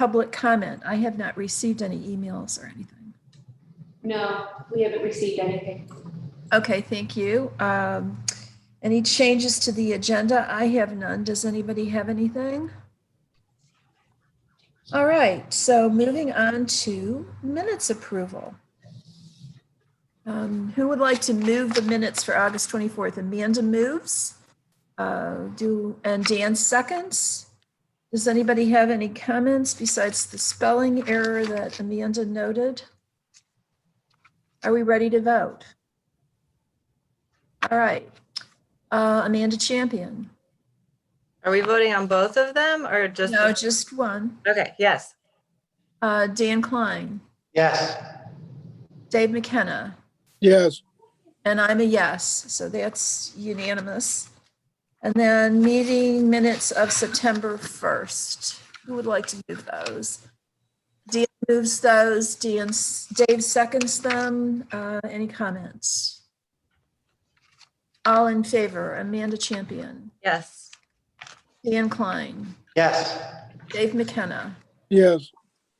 public comment? I have not received any emails or anything. No, we haven't received anything. Okay, thank you. Any changes to the agenda? I have none. Does anybody have anything? All right, so moving on to minutes approval. Who would like to move the minutes for August 24th? Amanda moves. And Dan seconds. Does anybody have any comments besides the spelling error that Amanda noted? Are we ready to vote? All right. Amanda Champion. Are we voting on both of them or just? No, just one. Okay, yes. Dan Klein. Yes. Dave McKenna. Yes. And I'm a yes, so that's unanimous. And then meeting minutes of September 1st. Who would like to move those? Dan moves those. Dave seconds them. Any comments? All in favor. Amanda Champion. Yes. Dan Klein. Yes. Dave McKenna. Yes.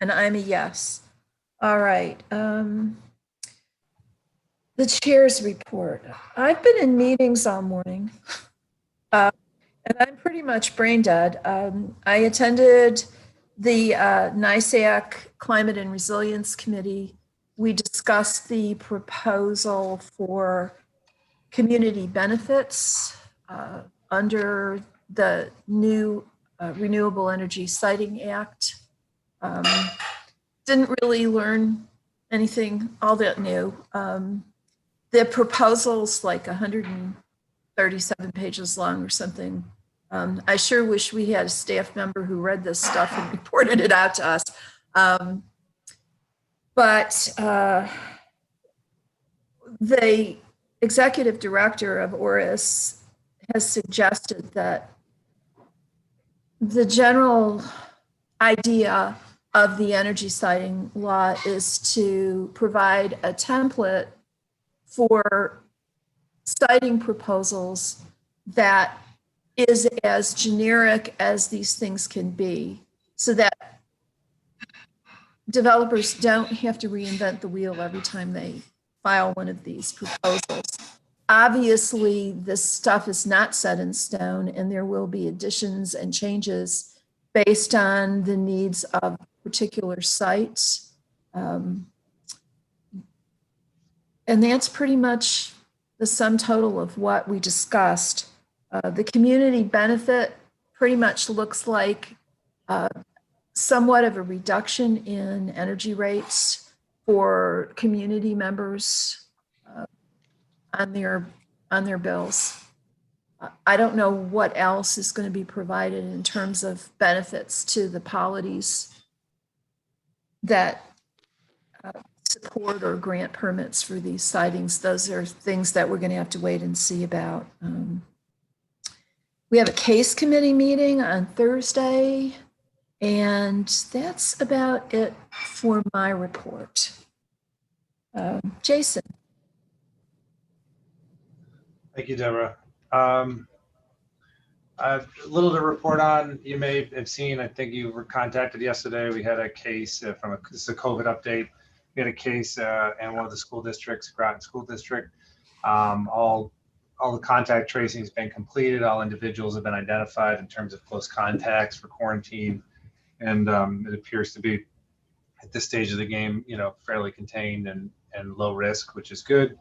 And I'm a yes. All right. The chair's report. I've been in meetings all morning, and I'm pretty much brain dead. I attended the NISAC Climate and Resilience Committee. We discussed the proposal for community benefits under the new Renewable Energy Siting Act. Didn't really learn anything all that new. The proposal's like 137 pages long or something. I sure wish we had a staff member who read this stuff and reported it out to us. But the executive director of ORIS has suggested that the general idea of the energy siting law is to provide a template for siting proposals that is as generic as these things can be, so that developers don't have to reinvent the wheel every time they file one of these proposals. Obviously, this stuff is not set in stone, and there will be additions and changes based on the needs of particular sites. And that's pretty much the sum total of what we discussed. The community benefit pretty much looks like somewhat of a reduction in energy rates for community members on their bills. I don't know what else is going to be provided in terms of benefits to the polities that support or grant permits for these sightings. Those are things that we're going to have to wait and see about. We have a case committee meeting on Thursday, and that's about it for my report. Jason. Thank you, Deborah. A little to report on. You may have seen, I think you were contacted yesterday. We had a case this is a COVID update. We had a case in one of the school districts, Groton School District. All the contact tracing has been completed. All individuals have been identified in terms of close contacts for quarantine. And it appears to be, at this stage of the game, fairly contained and low risk, which is good.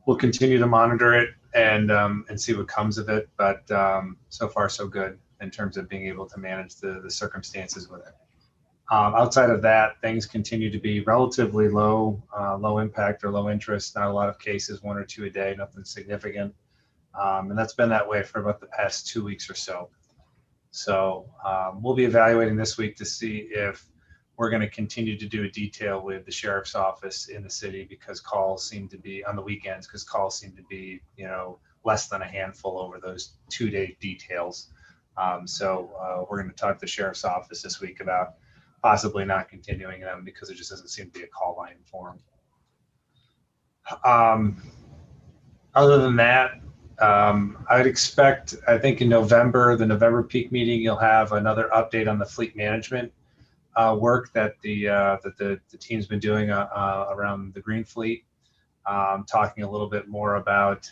We'll continue to monitor it and see what comes of it. But so far, so good in terms of being able to manage the circumstances with it. Outside of that, things continue to be relatively low impact or low interest. Not a lot of cases, 1 or 2 a day, nothing significant. And that's been that way for about the past 2 weeks or so. So we'll be evaluating this week to see if we're going to continue to do a detail with the sheriff's office in the city, because calls seem to be on the weekends, because calls seem to be, less than a handful over those 2-day details. So we're going to talk to the sheriff's office this week about possibly not continuing them, because it just doesn't seem to be a call line for them. Other than that, I would expect, I think in November, the November peak meeting, you'll have another update on the fleet management work that the team's been doing around the green fleet, talking a little bit more about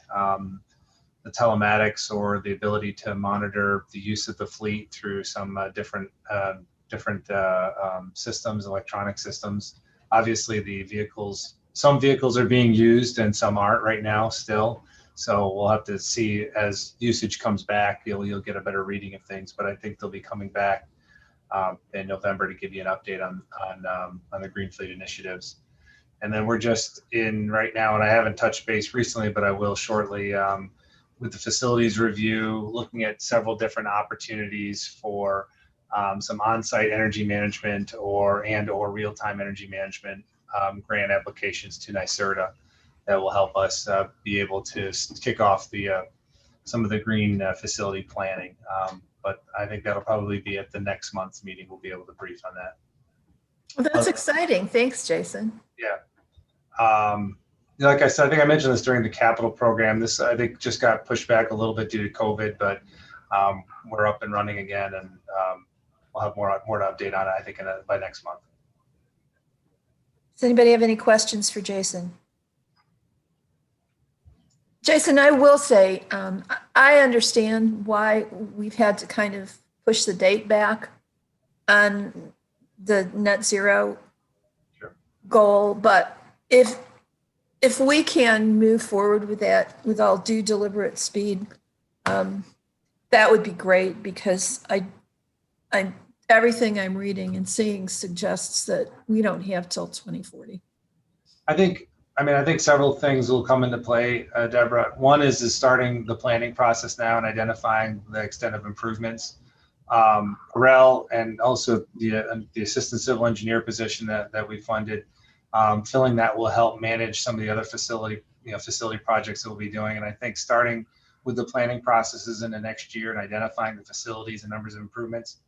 the telematics or the ability to monitor the use of the fleet through some different systems, electronic systems. Obviously, some vehicles are being used and some aren't right now still. So we'll have to see as usage comes back, you'll get a better reading of things. But I think they'll be coming back in November to give you an update on the green fleet initiatives. And then we're just in right now, and I haven't touched base recently, but I will shortly, with the facilities review, looking at several different opportunities for some on-site energy management or real-time energy management grant applications to NYSERDA that will help us be able to kick off some of the green facility planning. But I think that'll probably be at the next month's meeting. We'll be able to brief on that. Well, that's exciting. Thanks, Jason. Yeah. Like I said, I think I mentioned this during the capital program. This, I think, just got pushed back a little bit due to COVID, but we're up and running again, and we'll have more to update on it, I think, by next month. Does anybody have any questions for Jason? Jason, I will say, I understand why we've had to kind of push the date back on the net zero goal, but if we can move forward with that with all due deliberate speed, that would be great, because everything I'm reading and seeing suggests that we don't have till 2040. I think several things will come into play, Deborah. One is starting the planning process now and identifying the extent of improvements. REL and also the assistant civil engineer position that we funded, filling that will help manage some of the other facility projects that we'll be doing. And I think starting with the planning processes in the next year and identifying the facilities and numbers of improvements,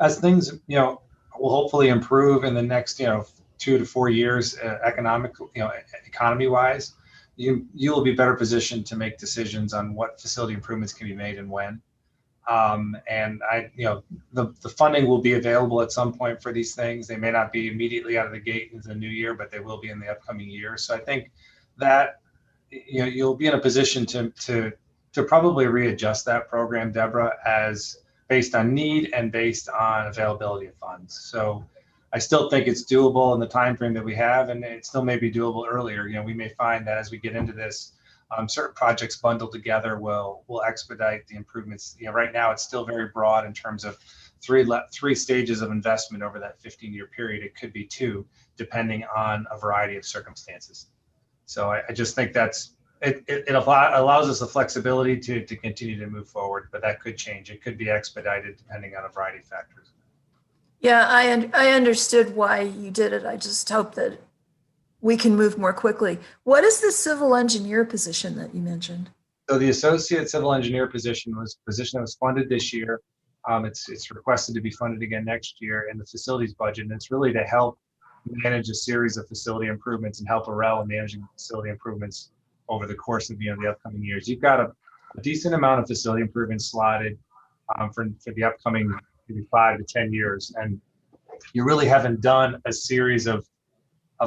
as things will hopefully improve in the next 2 to 4 years, economy wise, you will be better positioned to make decisions on what facility improvements can be made and when. And the funding will be available at some point for these things. They may not be immediately out of the gate in the new year, but they will be in the upcoming year. So I think that you'll be in a position to probably readjust that program, Deborah, as based on need and based on availability of funds. So I still think it's doable in the time frame that we have, and it still may be doable earlier. We may find that as we get into this, certain projects bundled together will expedite the improvements. Right now it's still very broad in terms of three stages of investment over that 15-year period. It could be 2, depending on a variety of circumstances. So I just think it allows us the flexibility to continue to move forward, but that could change. It could be expedited depending on a variety of factors. Yeah, I understood why you did it. I just hope that we can move more quickly. What is the civil engineer position that you mentioned? So the associate civil engineer position that was funded this year. It's requested to be funded again next year in the facilities budget, and it's really to help manage a series of facility improvements and help REL in managing facility improvements over the course of the upcoming years. You've got a decent amount of facility improvements slotted for the upcoming maybe 5 to 10 years, and you really haven't done a series of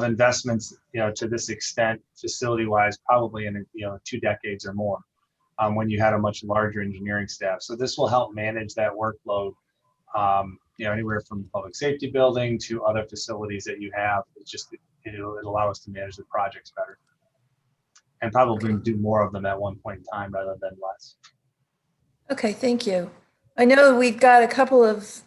investments to this extent facility-wise probably in 2 decades or more, when you had a much larger engineering staff. So this will help manage that workload, anywhere from public safety building to other facilities that you have. It'll allow us to manage the projects better and probably do more of them at one point in time rather than less. Okay, thank you. I know we've got a couple of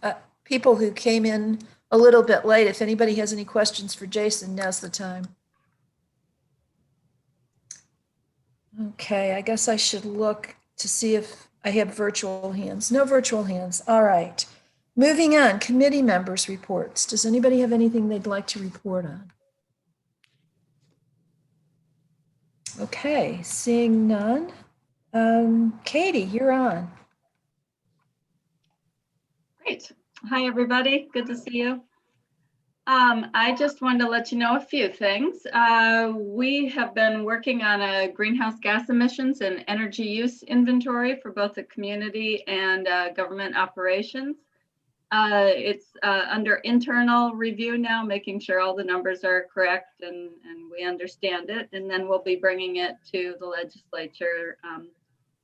people who came in a little bit late. If anybody has any questions for Jason, now's the time. Okay, I guess I should look to see if I have virtual hands. No virtual hands. All right. Moving on, committee members' reports. Does anybody have anything they'd like to report on? Okay, seeing none. Katie, you're on. Great. Hi, everybody. Good to see you. I just wanted to let you know a few things. We have been working on a greenhouse gas emissions and energy use inventory for both the community and government operations. It's under internal review now, making sure all the numbers are correct and we understand it. And then we'll be bringing it to the legislature,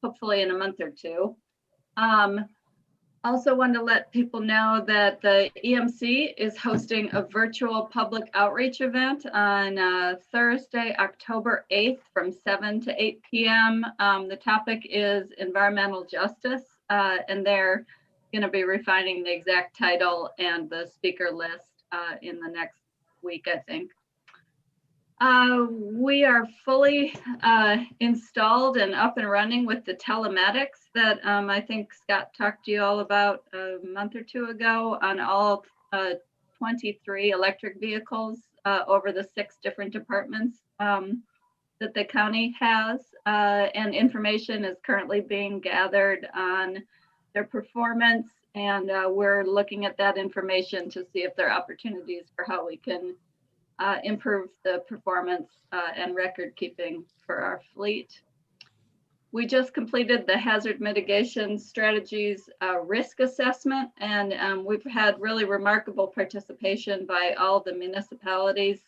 hopefully in a month or two. Also want to let people know that the EMC is hosting a virtual public outreach event on Thursday, October 8th from 7 to 8 p.m. The topic is environmental justice, and they're going to be refining the exact title and the speaker list in the next week, I think. We are fully installed and up and running with the telematics that I think Scott talked to you all about a month or two ago on all 23 electric vehicles over the 6 different departments that the county has. And information is currently being gathered on their performance. And we're looking at that information to see if there are opportunities for how we can improve the performance and record keeping for our fleet. We just completed the hazard mitigation strategies risk assessment, and we've had really remarkable participation by all the municipalities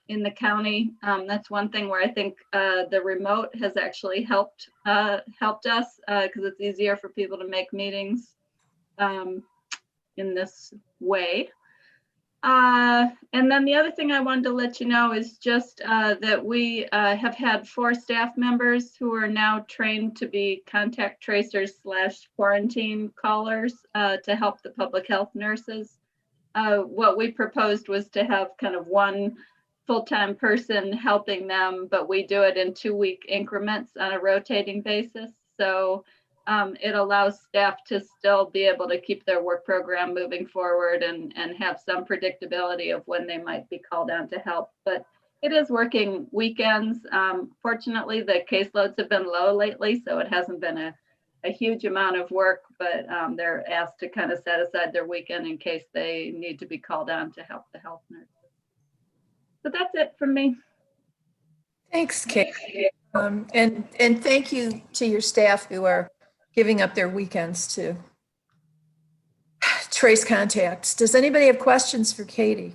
in the county. That's one thing where I think the remote has actually helped us because it's easier for people to make meetings in this way. And then the other thing I wanted to let you know is just that we have had 4 staff members who are now trained to be contact tracers / quarantine callers to help the public health nurses. What we proposed was to have kind of one full-time person helping them, but we do it in 2-week increments on a rotating basis. So it allows staff to still be able to keep their work program moving forward and have some predictability of when they might be called on to help. But it is working weekends. Fortunately, the caseloads have been low lately, so it hasn't been a huge amount of work, but they're asked to kind of set aside their weekend in case they need to be called on to help the health nurses. So that's it from me. Thanks, Kate. And thank you to your staff who are giving up their weekends to trace contacts. Does anybody have questions for Katie?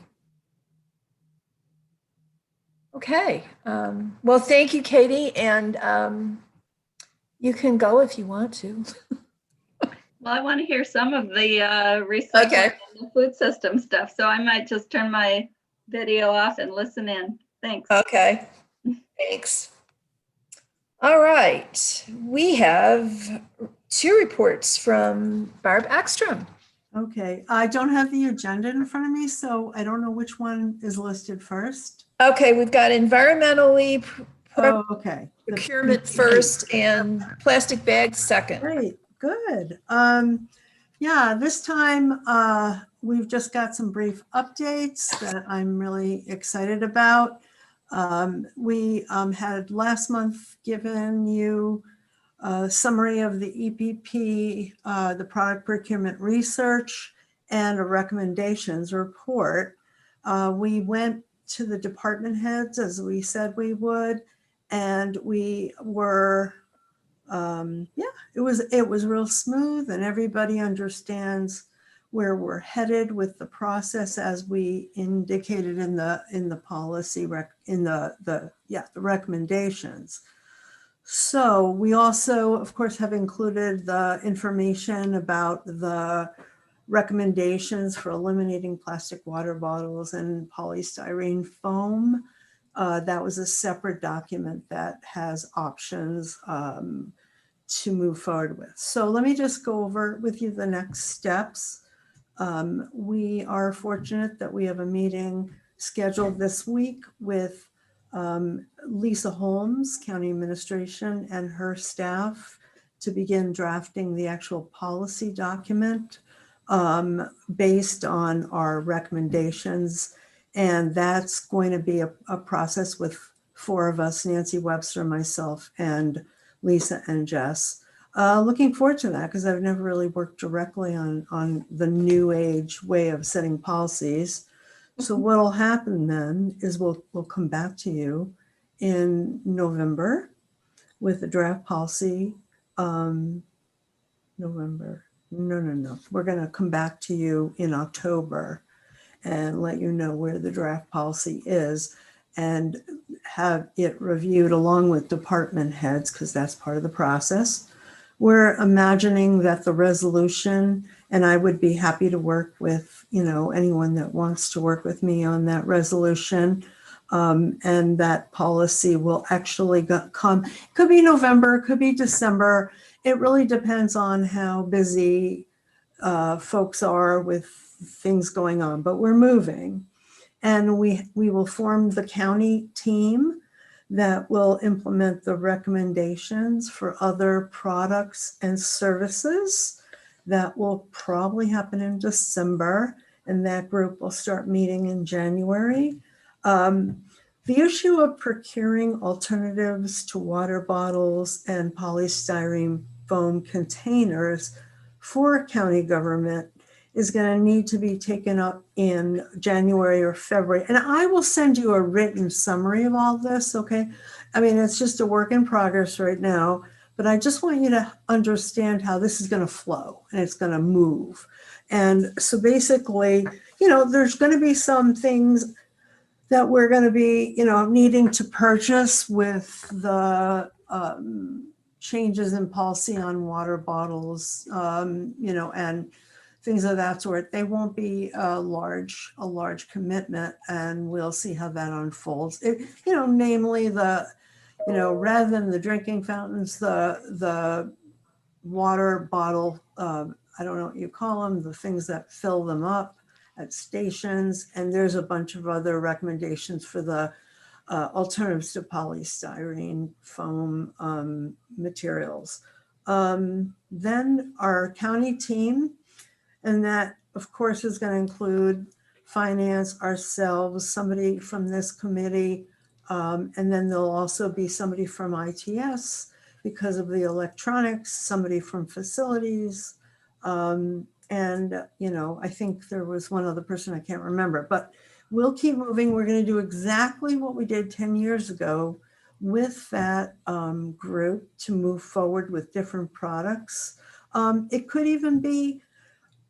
Okay. Well, thank you, Katie. And you can go if you want to. Well, I want to hear some of the recycling Okay. and the food system stuff, so I might just turn my video off and listen in. Thanks. Okay. Thanks. All right. We have 2 reports from Barb Ekstrom. Okay, I don't have the agenda in front of me, so I don't know which one is listed first. Okay, we've got environmentally Oh, okay. procurement first and plastic bags second. Great, good. Yeah, this time we've just got some brief updates that I'm really excited about. We had last month given you a summary of the EPP, the product procurement research, and a recommendations report. We went to the department heads as we said we would, and we were, it was real smooth, and everybody understands where we're headed with the process as we indicated in the policy the recommendations. So we also, of course, have included the information about the recommendations for eliminating plastic water bottles and polystyrene foam. That was a separate document that has options to move forward with. So let me just go over with you the next steps. We are fortunate that we have a meeting scheduled this week with Lisa Holmes, County Administration, and her staff to begin drafting the actual policy document based on our recommendations. And that's going to be a process with 4 of us, Nancy Webster, myself, and Lisa and Jess. Looking forward to that because I've never really worked directly on the new age way of setting policies. So what will happen then is we'll come back to you in November with the draft policy, November, No. We're going to come back to you in October and let you know where the draft policy is and have it reviewed along with department heads, because that's part of the process. We're imagining that the resolution, and I would be happy to work with, anyone that wants to work with me on that resolution. And that policy will actually come, could be November, could be December. It really depends on how busy folks are with things going on, but we're moving. And we will form the county team that will implement the recommendations for other products and services. That will probably happen in December, and that group will start meeting in January. The issue of procuring alternatives to water bottles and polystyrene foam containers for county government is going to need to be taken up in January or February. And I will send you a written summary of all this, okay? I mean, it's just a work in progress right now, but I just want you to understand how this is going to flow and it's going to move. And so basically, there's going to be some things that we're going to be, needing to purchase with the changes in policy on water bottles, and things of that sort. They won't be a large commitment, and we'll see how that unfolds. Namely rather than the drinking fountains, the water bottle, I don't know what you call them, the things that fill them up at stations. And there's a bunch of other recommendations for the alternatives to polystyrene foam materials. Then our county team, and that of course is going to include finance, ourselves, somebody from this committee, and then there'll also be somebody from ITS because of the electronics, somebody from facilities, and I think there was one other person, I can't remember, but we'll keep moving. We're going to do exactly what we did 10 years ago with that group to move forward with different products. It could even be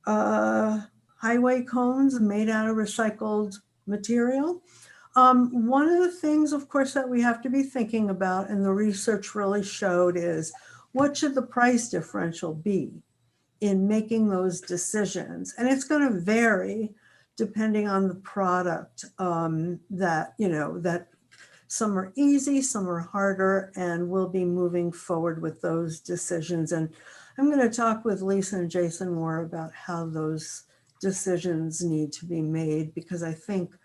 highway cones made out of recycled material. One of the things, of course, that we have to be thinking about, and the research really showed, is what should the price differential be in making those decisions? And it's going to vary depending on the product, that some are easy, some are harder, and we'll be moving forward with those decisions. And I'm going to talk with Lisa and Jason more about how those decisions need to be made, because I think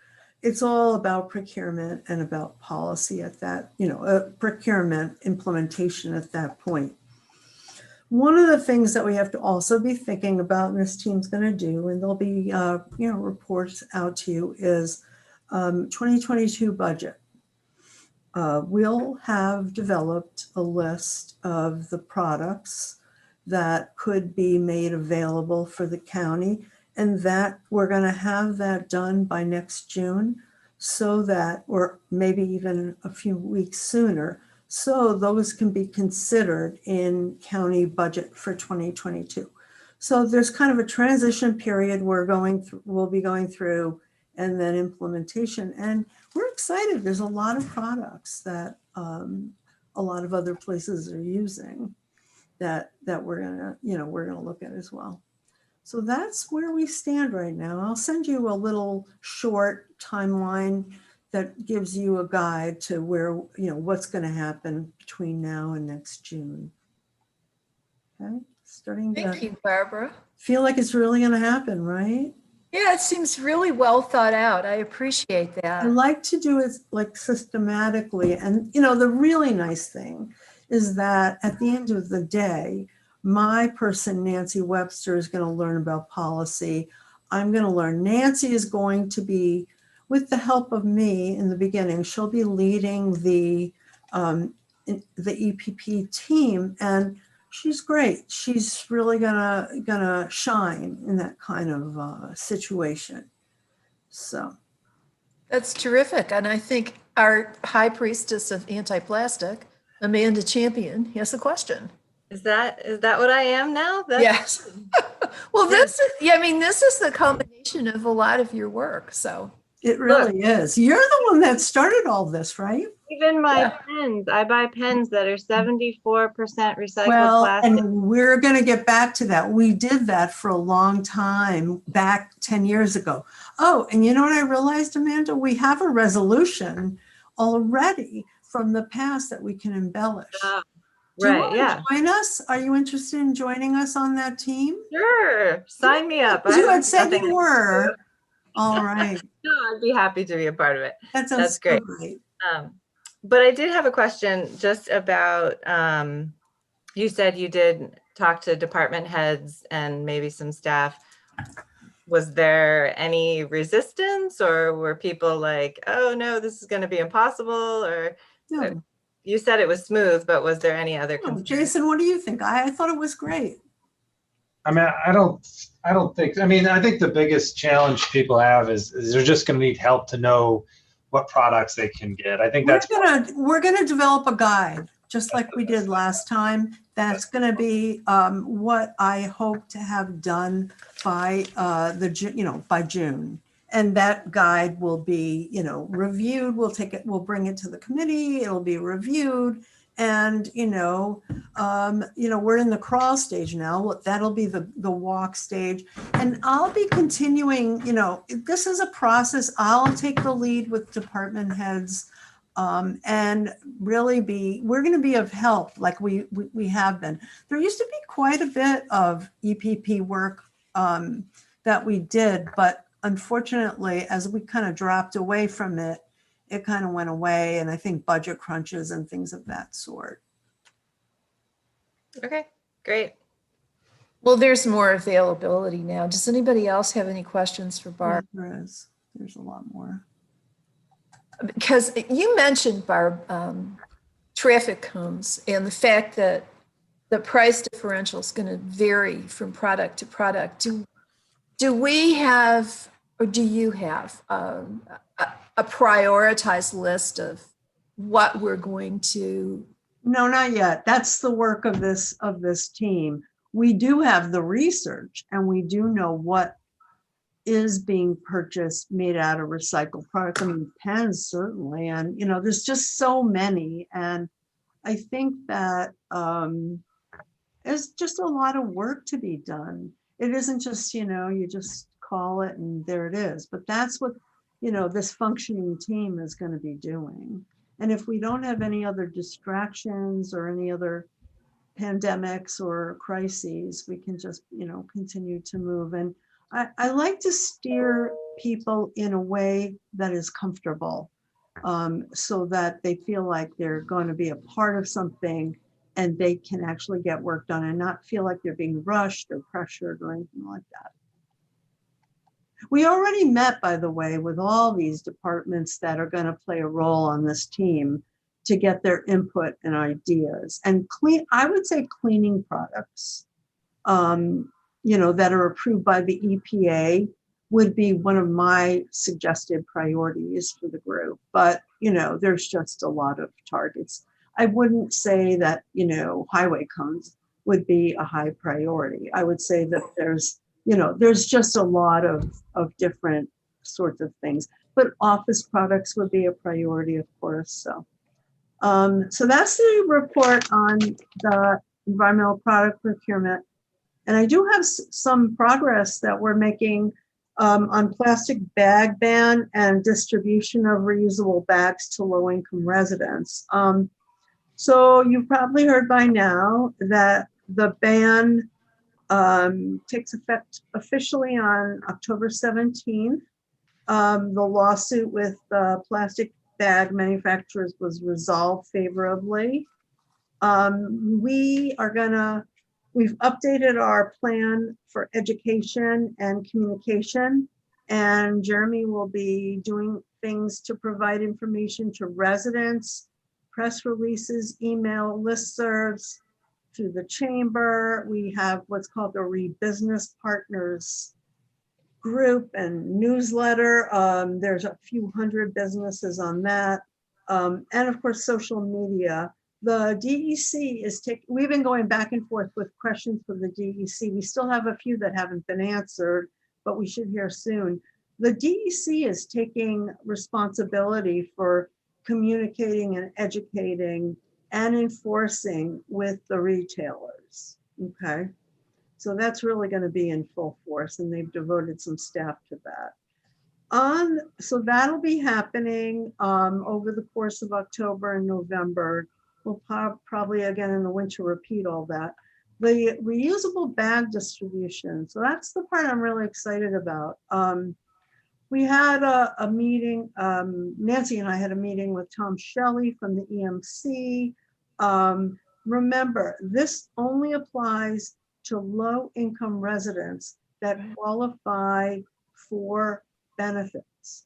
it's all about procurement and about policy at that, procurement implementation at that point. One of the things that we have to also be thinking about, and this team's going to do, and there'll be, reports out to you, is 2022 budget. We'll have developed a list of the products that could be made available for the county, and that we're going to have that done by next June, so that, or maybe even a few weeks sooner, so those can be considered in county budget for 2022. So there's kind of a transition period we'll be going through, and then implementation. And we're excited. There's a lot of products that a lot of other places are using that we're gonna look at as well. So that's where we stand right now. I'll send you a little short timeline that gives you a guide to where, what's going to happen between now and next June. Okay, starting Thank to you, Barbara. feel like it's really going to happen, right? Yeah, it seems really well thought out. I appreciate I that. like to do it like systematically. And, the really nice thing is that at the end of the day, my person, Nancy Webster, is going to learn about policy. I'm going to learn. Nancy is going to be, with the help of me in the beginning, she'll be leading the EPP team, and she's great. She's really gonna shine in that kind of situation. So That's terrific. And I think our high priestess of anti-plastic, Amanda Champion, has a question. Is that what I am now? Yes. Well, this is, yeah, I mean, this is the culmination of a lot of your work. So, It really is. You're the one that started all this, right? Even my Yeah. pens, I buy pens that are 74% recycled Well, plastic. and we're going to get back to that. We did that for a long time, back 10 years ago. Oh, and you know what I realized, Amanda? We have a resolution already from the past that we can embellish. Do you Right, want yeah. to join us? Are you interested in joining us on that team? Sure, sign me up. You I had have said nothing you to were. do. All right. No, I'd be happy to be a part of it. That sounds That's great. so great. But I did have a question just about, you said you did talk to department heads and maybe some staff. Was there any resistance, or were people like, oh no, this is going to be impossible? Or No. you said it was smooth, but was there any other No, concerns? Jason, what do you think? I thought it was great. I mean, I don't think, I mean, I think the biggest challenge people have is they're just going to need help to know what products they can get. I think that's We're gonna develop a guide, just like we did last time. That's gonna be what I hope to have done by by June. And that guide will be, reviewed. We'll bring it to the committee. It'll be reviewed. And, we're in the crawl stage now. That'll be the walk stage. And I'll be continuing, this is a process. I'll take the lead with department heads and really we're going to be of help like we have been. There used to be quite a bit of EPP work that we did, but unfortunately, as we kind of dropped away from it, it kind of went away. And I think budget crunches and things of that sort. Okay, great. well, there's more availability now. Does anybody else have any questions for Barb? Yeah, there's a lot more. Because you mentioned, Barb, traffic cones and the fact that the price differential is going to vary from product to product. Do we have, or do you have a prioritized list of what we're going to? No, not yet. That's the work of this team. We do have the research and we do know what is being purchased made out of recycled products. I mean, pens certainly, and there's just so many. And I think that there's just a lot of work to be done. It isn't just, you just call it and there it is. But that's what, this functioning team is going to be doing. And if we don't have any other distractions or any other pandemics or crises, we can just, continue to move. And I like to steer people in a way that is comfortable so that they feel like they're going to be a part of something and they can actually get work done and not feel like they're being rushed or pressured or anything like that. We already met, by the way, with all these departments that are going to play a role on this team to get their input and ideas. And I would say cleaning products, that are approved by the EPA would be one of my suggested priorities for the group. But, there's just a lot of targets. I wouldn't say that, highway cones would be a high priority. I would say that there's just a lot of different sorts of things, but office products would be a priority, of course. So that's the report on the environmental product procurement. And I do have some progress that we're making on plastic bag ban and distribution of reusable bags to low-income residents. So you've probably heard by now that the ban takes effect officially on October 17th. The lawsuit with plastic bag manufacturers was resolved favorably. We've updated our plan for education and communication, and Jeremy will be doing things to provide information to residents, press releases, email listservs through the chamber. We have what's called the Business Partners group and newsletter. There's a few hundred businesses on that. And of course, social media. The DEC is we've been going back and forth with questions from the DEC. We still have a few that haven't been answered, but we should hear soon. The DEC is taking responsibility for communicating and educating and enforcing with the retailers. Okay. So that's really going to be in full force, and they've devoted some staff to that. So that'll be happening over the course of October and November. We'll probably again in the winter repeat all that. The reusable bag distribution. So that's the part I'm really excited about. We had a meeting, Nancy and I had a meeting with Tom Shelley from the EMC. Remember, this only applies to low-income residents that qualify for benefits.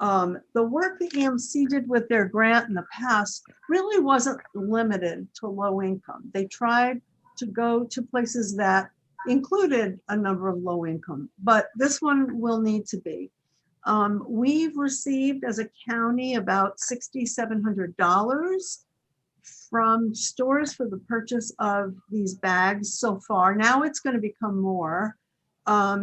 The work the EMC did with their grant in the past really wasn't limited to low income. They tried to go to places that included a number of low income, but this one will need to be. We've received as a county about $6,700 from stores for the purchase of these bags so far. Now it's going to become more. I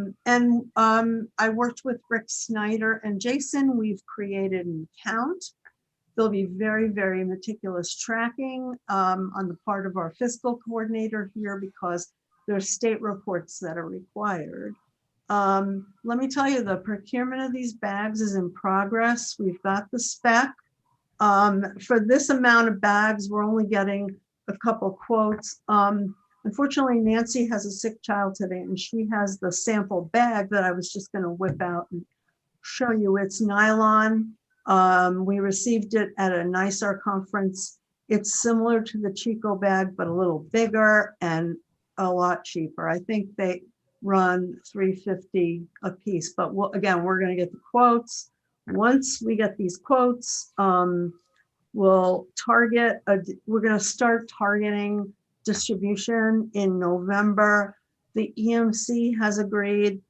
worked with Rick Snyder and Jason. We've created an account. There'll be very, very meticulous tracking on the part of our fiscal coordinator here because there's state reports that are required. Let me tell you, the procurement of these bags is in progress. We've got the spec. For this amount of bags, we're only getting a couple quotes. Unfortunately, Nancy has a sick child today, and she has the sample bag that I was just going to whip out and show you. It's nylon. We received it at a NYSAR conference. It's similar to the Chico bag, but a little bigger and a lot cheaper. I think they run $350 a piece, but again, we're going to get the quotes. Once we get these quotes, we'll target, we're going to start targeting distribution in November. The EMC has agreed,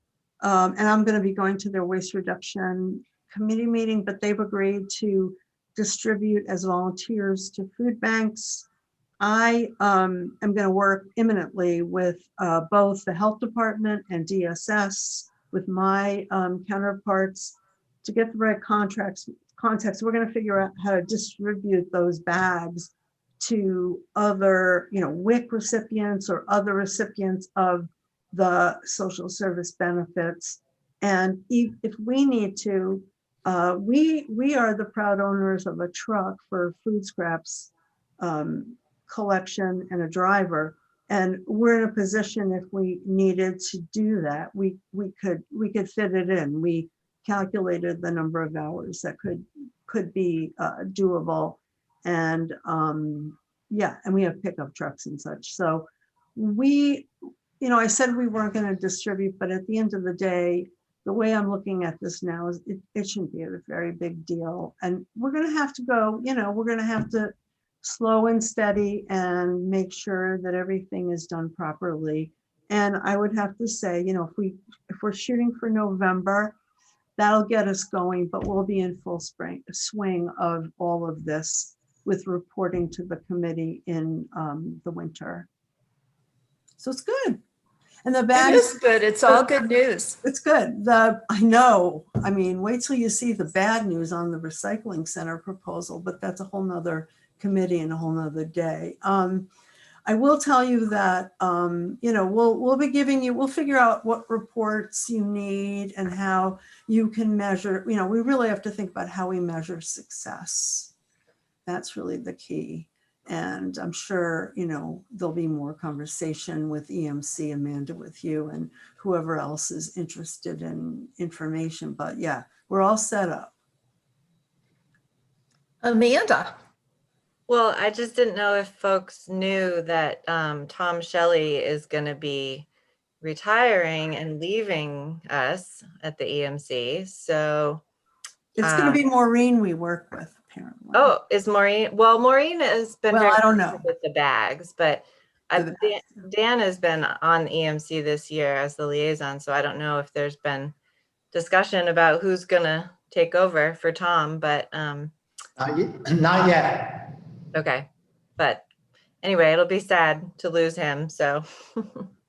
and I'm going to be going to their waste reduction committee meeting, but they've agreed to distribute as volunteers to food banks. I am going to work imminently with both the health department and DSS with my counterparts to get the right context. We're going to figure out how to distribute those bags to other, WIC recipients or other recipients of the social service benefits. And if we need to, we are the proud owners of a truck for food scraps collection and a driver. And we're in a position, if we needed to do that, we could fit it in. We calculated the number of hours that could be doable. And yeah, and we have pickup trucks and such. So I said we weren't going to distribute, but at the end of the day, the way I'm looking at this now is it shouldn't be a very big deal. And we're going to have to go, we're going to have to slow and steady and make sure that everything is done properly. And I would have to say, if we're shooting for November, that'll get us going, but we'll be in full swing of all of this with reporting to the committee in the winter. So it's good. And the bag It is good. It's all good news. It's good. I know. I mean, wait till you see the bad news on the recycling center proposal, but that's a whole nother committee and a whole nother day. I will tell you that, we'll be giving you, we'll figure out what reports you need and how you can measure, we really have to think about how we measure success. That's really the key. And I'm sure, there'll be more conversation with EMC, Amanda, with you and whoever else is interested in information. But yeah, we're all set up. Amanda. Well, I just didn't know if folks knew that Tom Shelley is going to be retiring and leaving us at the EMC. So it's going to be Maureen we work with, apparently. Oh, is Maureen? Well, Maureen has been very I don't know with the bags, but Dan has been on EMC this year as the liaison. So I don't know if there's been discussion about who's going to take over for Tom, but not yet. Okay. But anyway, it'll be sad to lose him. So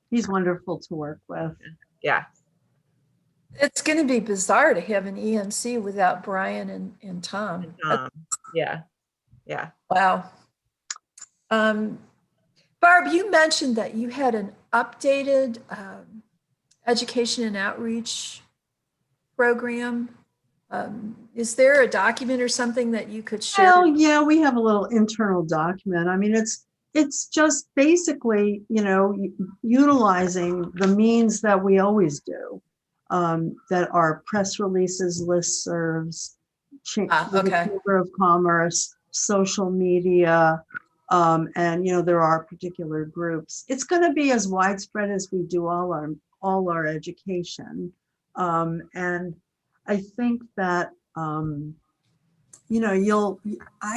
He's wonderful to work with. yeah. It's going to be bizarre to have an ENC without Brian and Tom. Yeah. Yeah. Wow. Barb, you mentioned that you had an updated education and outreach program. Is there a document or something that you could share? Well, yeah, we have a little internal document. I mean, it's just basically, utilizing the means that we always do, that are press releases, listservs, the Okay. Chamber of Commerce, social media, and there are particular groups. It's going to be as widespread as we do all our education, and I think that I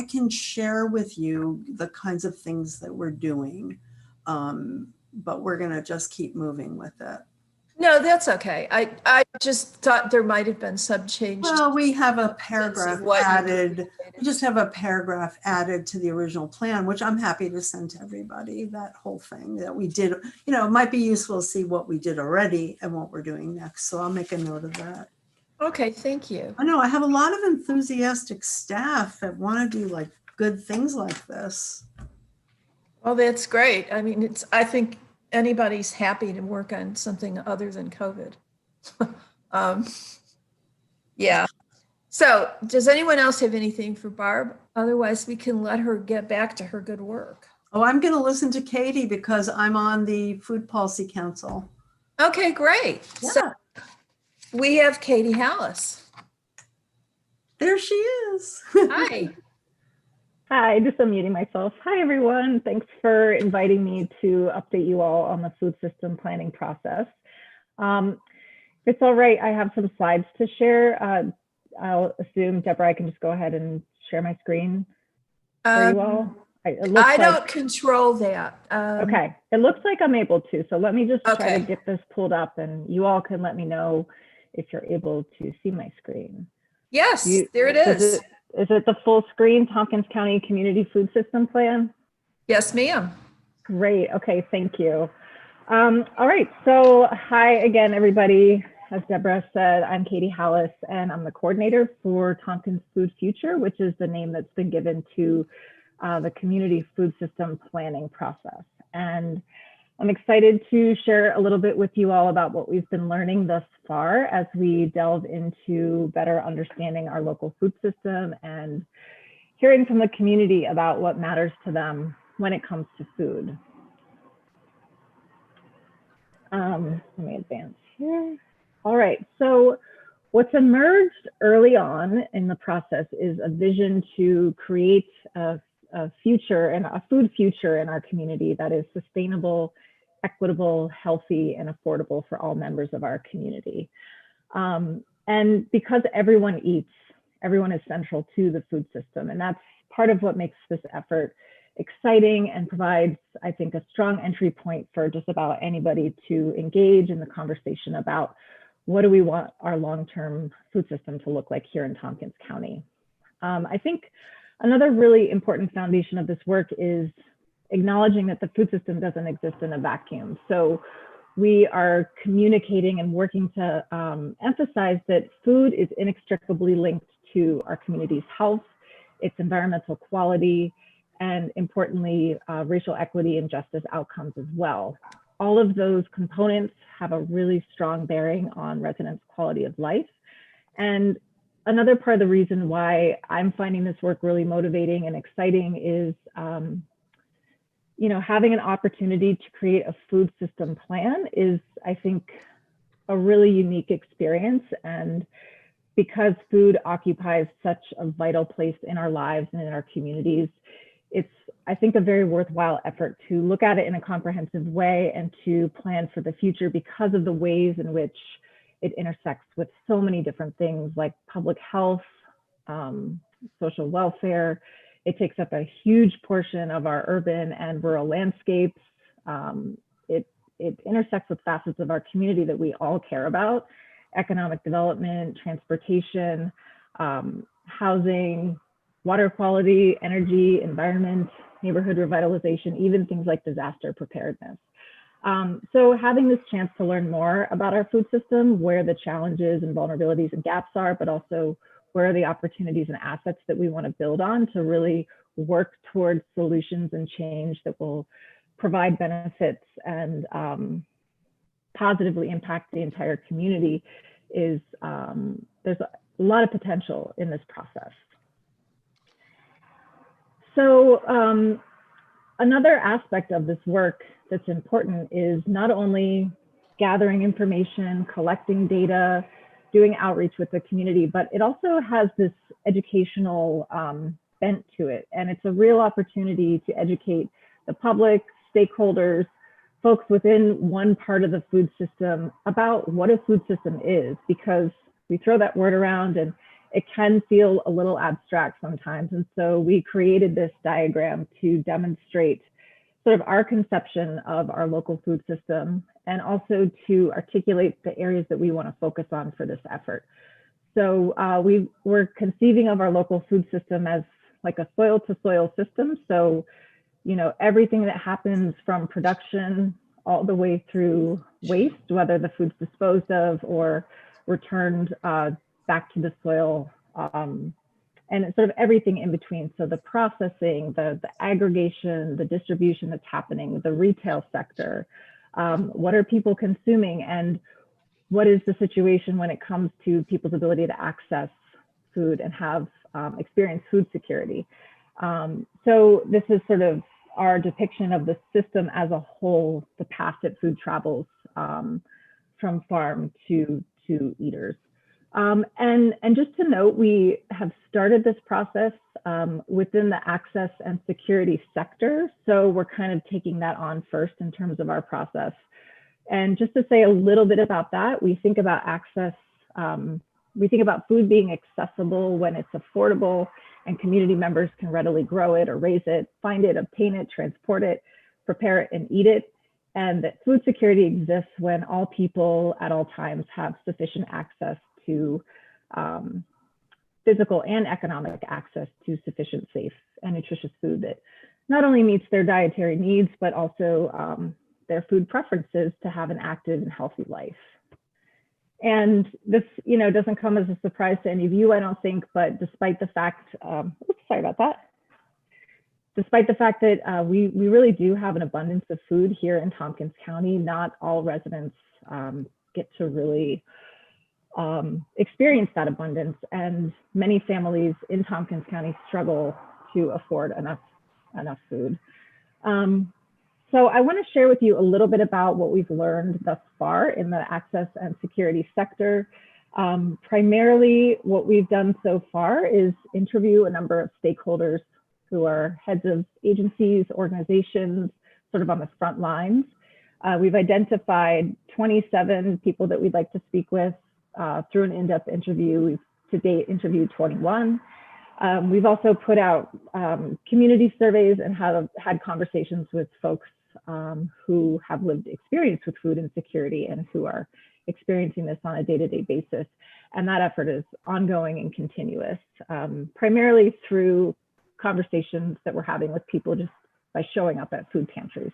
can share with you the kinds of things that we're doing, but we're going to just keep moving with it. No, that's okay. I just thought there might have been some change. Well, we have a paragraph what you added. We just have a paragraph added to the original plan, which I'm happy to send to everybody, that whole thing that we did. It might be useful to see what we did already and what we're doing next. So I'll make a note of that. Okay, thank you. I know I have a lot of enthusiastic staff that want to do like good things like this. Well, that's great. I mean, I think anybody's happy to work on something other than COVID. Yeah. So does anyone else have anything for Barb? Otherwise, we can let her get back to her good work. Oh, I'm going to listen to Katie because I'm on the Food Policy Council. Okay, great. Yeah. So we have Katie Hallis. There she is. Hi. Hi, just unmuting myself. Hi, everyone. Thanks for inviting me to update you all on the food system planning process. If it's all right, I have some slides to share. I'll assume, Deborah, I can just go ahead and share my screen for you all. I don't control that. Okay, it looks like I'm able to. So let me just try Okay. to get this pulled up and you all can let me know if you're able to see my screen. Yes, there it is. Is it the full screen Tompkins County Community Food System Plan? Yes, ma'am. Great. Okay, thank you. All right. So hi again, everybody. As Deborah said, I'm Katie Hallis, and I'm the coordinator for Tompkins Food Future, which is the name that's been given to the community food system planning process. And I'm excited to share a little bit with you all about what we've been learning thus far as we delve into better understanding our local food system and hearing from the community about what matters to them when it comes to food. Let me advance here. All right, so what's emerged early on in the process is a vision to create a future and a food future in our community that is sustainable, equitable, healthy, and affordable for all members of our community. And because everyone eats, everyone is central to the food system. And that's part of what makes this effort exciting and provides, I think, a strong entry point for just about anybody to engage in the conversation about what do we want our long-term food system to look like here in Tompkins County. I think another really important foundation of this work is acknowledging that the food system doesn't exist in a vacuum. So we are communicating and working to emphasize that food is inextricably linked to our community's health, its environmental quality, and importantly, racial equity and justice outcomes as well. All of those components have a really strong bearing on residents' quality of life. And another part of the reason why I'm finding this work really motivating and exciting is having an opportunity to create a food system plan is, I think, a really unique experience. And because food occupies such a vital place in our lives and in our communities, it's, I think, a very worthwhile effort to look at it in a comprehensive way and to plan for the future because of the ways in which it intersects with so many different things like public health, social welfare. It takes up a huge portion of our urban and rural landscapes. It intersects with facets of our community that we all care about: economic development, transportation, housing, water quality, energy, environment, neighborhood revitalization, even things like disaster preparedness. So having this chance to learn more about our food system, where the challenges and vulnerabilities and gaps are, but also where are the opportunities and assets that we want to build on to really work towards solutions and change that will provide benefits and positively impact the entire community is, there's a lot of potential in this process. So another aspect of this work that's important is not only gathering information, collecting data, doing outreach with the community, but it also has this educational bent to it. And it's a real opportunity to educate the public, stakeholders, folks within one part of the food system about what a food system is, because we throw that word around and it can feel a little abstract sometimes. And so we created this diagram to demonstrate sort of our conception of our local food system, and also to articulate the areas that we want to focus on for this effort. So we're conceiving of our local food system as like a soil to soil system. So, you know, everything that happens from production all the way through waste, whether the food's disposed of or returned back to the soil, and it's sort of everything in between. So the processing, the aggregation, the distribution that's happening, the retail sector, what are people consuming, and what is the situation when it comes to people's ability to access food and have experience food security. So this is sort of our depiction of the system as a whole, the path that food travels from farm to eaters. And just to note, we have started this process within the access and security sector. So we're kind of taking that on first in terms of our process. And just to say a little bit about that, we think about access, we think about food being accessible when it's affordable and community members can readily grow it or raise it, find it, obtain it, transport it, prepare it, and eat it. And that food security exists when all people at all times have sufficient access to physical and economic access to sufficient, safe, and nutritious food that not only meets their dietary needs, but also their food preferences to have an active and healthy life. And this, you know, doesn't come as a surprise to any of you, I don't think, but despite the fact, oops, sorry about that. Despite the fact that we really do have an abundance of food here in Tompkins County, not all residents get to really experience that abundance, and many families in Tompkins County struggle to afford enough food. So I want to share with you a little bit about what we've learned thus far in the access and security sector. Primarily, what we've done so far is interview a number of stakeholders who are heads of agencies, organizations, sort of on the front lines. We've identified 27 people that we'd like to speak with through an in-depth interview. We've to date interviewed 21. We've also put out community surveys and have had conversations with folks who have lived experience with food insecurity and who are experiencing this on a day-to-day basis. And that effort is ongoing and continuous, primarily through conversations that we're having with people just by showing up at food pantries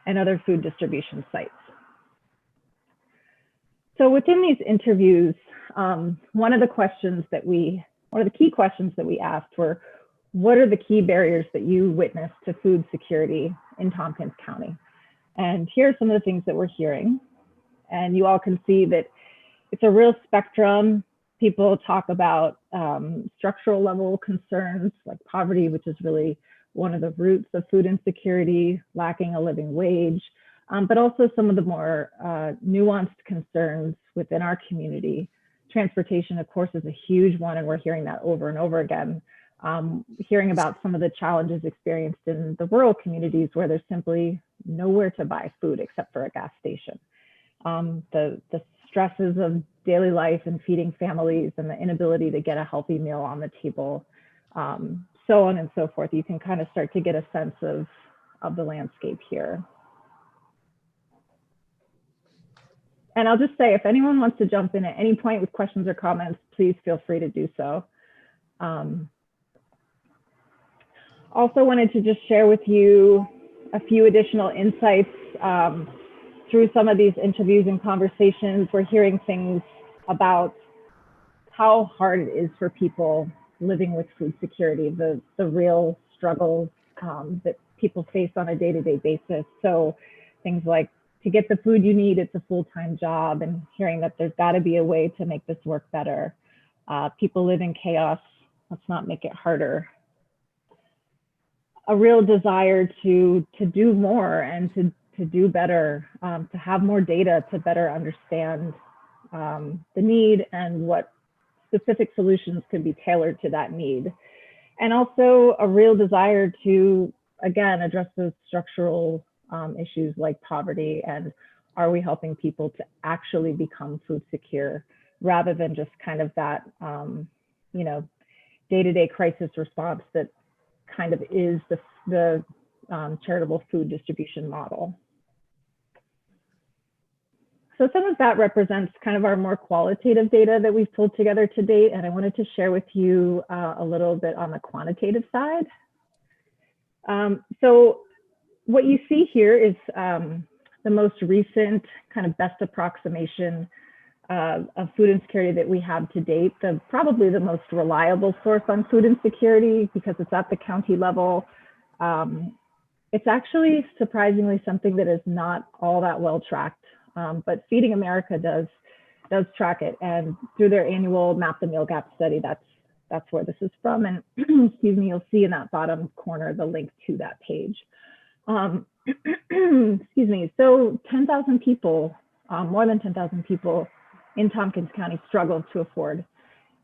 and other food distribution sites. So within these interviews, one of the key questions that we asked were, what are the key barriers that you witnessed to food security in Tompkins County? And here are some of the things that we're hearing. And you all can see that it's a real spectrum. People talk about structural level concerns like poverty, which is really one of the roots of food insecurity, lacking a living wage, but also some of the more nuanced concerns within our community. Transportation, of course, is a huge one, and we're hearing that over and over again. Hearing about some of the challenges experienced in the rural communities where there's simply nowhere to buy food except for a gas station. The stresses of daily life and feeding families and the inability to get a healthy meal on the table, so on and so forth. You can kind of start to get a sense of the landscape here. And I'll just say, if anyone wants to jump in at any point with questions or comments, please feel free to do so. Also wanted to just share with you a few additional insights through some of these interviews and conversations. We're hearing things about how hard it is for people living with food security, the real struggles that people face on a day-to-day basis. So things like, to get the food you need, it's a full-time job, and hearing that there's got to be a way to make this work better. People live in chaos. Let's not make it harder. A real desire to do more and to do better, to have more data to better understand the need and what specific solutions could be tailored to that need. And also a real desire to, again, address those structural issues like poverty, and are we helping people to actually become food secure rather than just kind of that, you know, day-to-day crisis response that kind of is the charitable food distribution model. So some of that represents kind of our more qualitative data that we've pulled together to date, and I wanted to share with you a little bit on the quantitative side. So what you see here is the most recent kind of best approximation of food insecurity that we have to date, probably the most reliable source on food insecurity because it's at the county level. It's actually surprisingly something that is not all that well tracked, but Feeding America does track it, and through their annual Map the Meal Gap study, that's where this is from. And excuse me, you'll see in that bottom corner the link to that page. Excuse me, so 10,000 people, more than 10,000 people in Tompkins County struggle to afford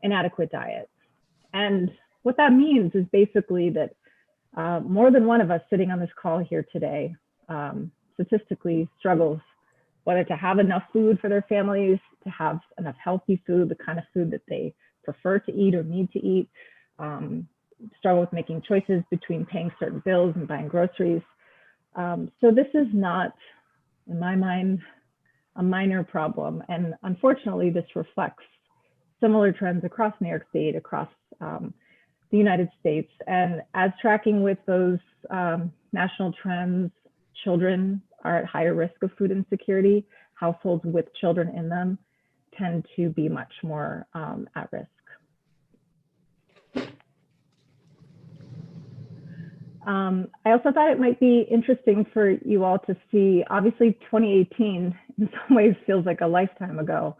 an adequate diet. And what that means is basically that more than one of us sitting on this call here today statistically struggles whether to have enough food for their families, to have enough healthy food, the kind of food that they prefer to eat or need to eat, struggle with making choices between paying certain bills and buying groceries. So this is not, in my mind, a minor problem. And unfortunately, this reflects similar trends across New York State, across the United States. And as tracking with those national trends, children are at higher risk of food insecurity. Households with children in them tend to be much more at risk. I also thought it might be interesting for you all to see, obviously 2018 in some ways feels like a lifetime ago.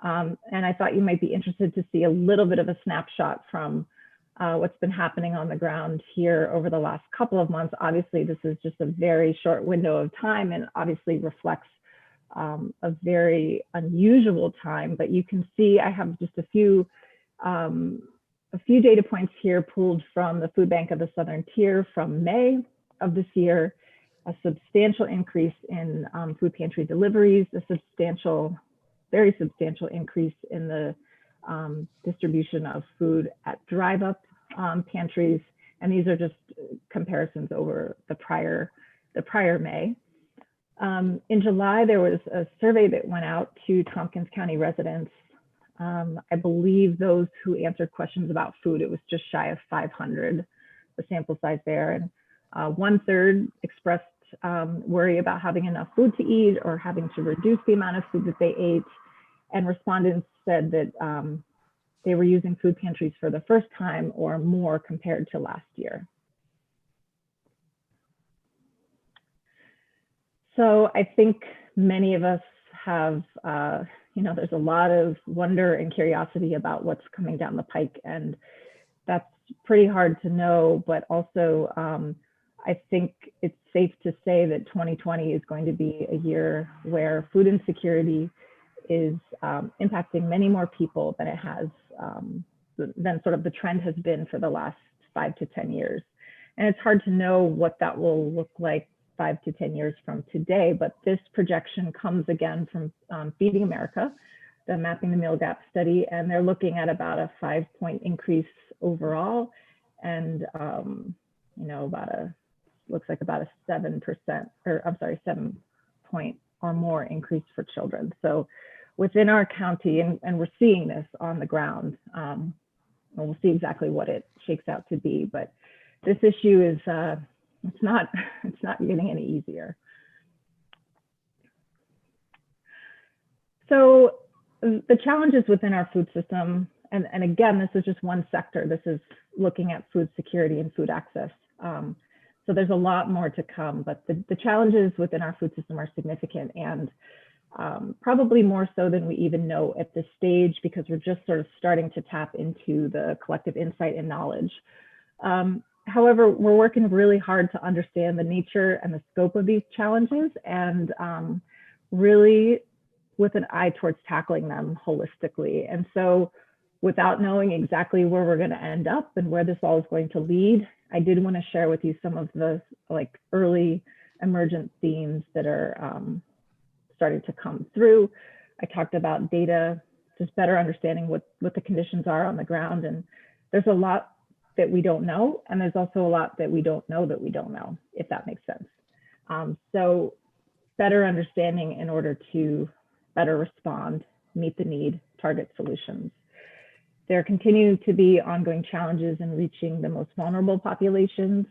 And I thought you might be interested to see a little bit of a snapshot from what's been happening on the ground here over the last couple of months. Obviously, this is just a very short window of time and obviously reflects a very unusual time, but you can see I have just a few data points here pulled from the Food Bank of the Southern Tier from May of this year, a substantial increase in food pantry deliveries, a very substantial increase in the distribution of food at drive-up pantries. And these are just comparisons over the prior May. In July, there was a survey that went out to Tompkins County residents. I believe those who answered questions about food, it was just shy of 500, the sample size there. And 1/3 expressed worry about having enough food to eat or having to reduce the amount of food that they ate. And respondents said that they were using food pantries for the first time or more compared to last year. So I think many of us have, there's a lot of wonder and curiosity about what's coming down the pike, and that's pretty hard to know, but also I think it's safe to say that 2020 is going to be a year where food insecurity is impacting many more people than it has, than sort of the trend has been for the last 5 to 10 years. And it's hard to know what that will look like 5 to 10 years from today, but this projection comes again from Feeding America, the Mapping the Meal Gap study, and they're looking at about a 5-point increase overall, and looks like about a 7-point or more increase for children. So within our county, and we're seeing this on the ground, and we'll see exactly what it shakes out to be, but this issue is it's not getting any easier. So the challenges within our food system, and again, this is just one sector. This is looking at food security and food access. So there's a lot more to come, but the challenges within our food system are significant, and probably more so than we even know at this stage, because we're just sort of starting to tap into the collective insight and knowledge. However, we're working really hard to understand the nature and the scope of these challenges, and really with an eye towards tackling them holistically. And so without knowing exactly where we're going to end up and where this all is going to lead, I did want to share with you some of the early emergent themes that are starting to come through. I talked about data, just better understanding what the conditions are on the ground. And there's a lot that we don't know. And there's also a lot that we don't know, if that makes sense. So better understanding in order to better respond, meet the need, target solutions. There continue to be ongoing challenges in reaching the most vulnerable populations.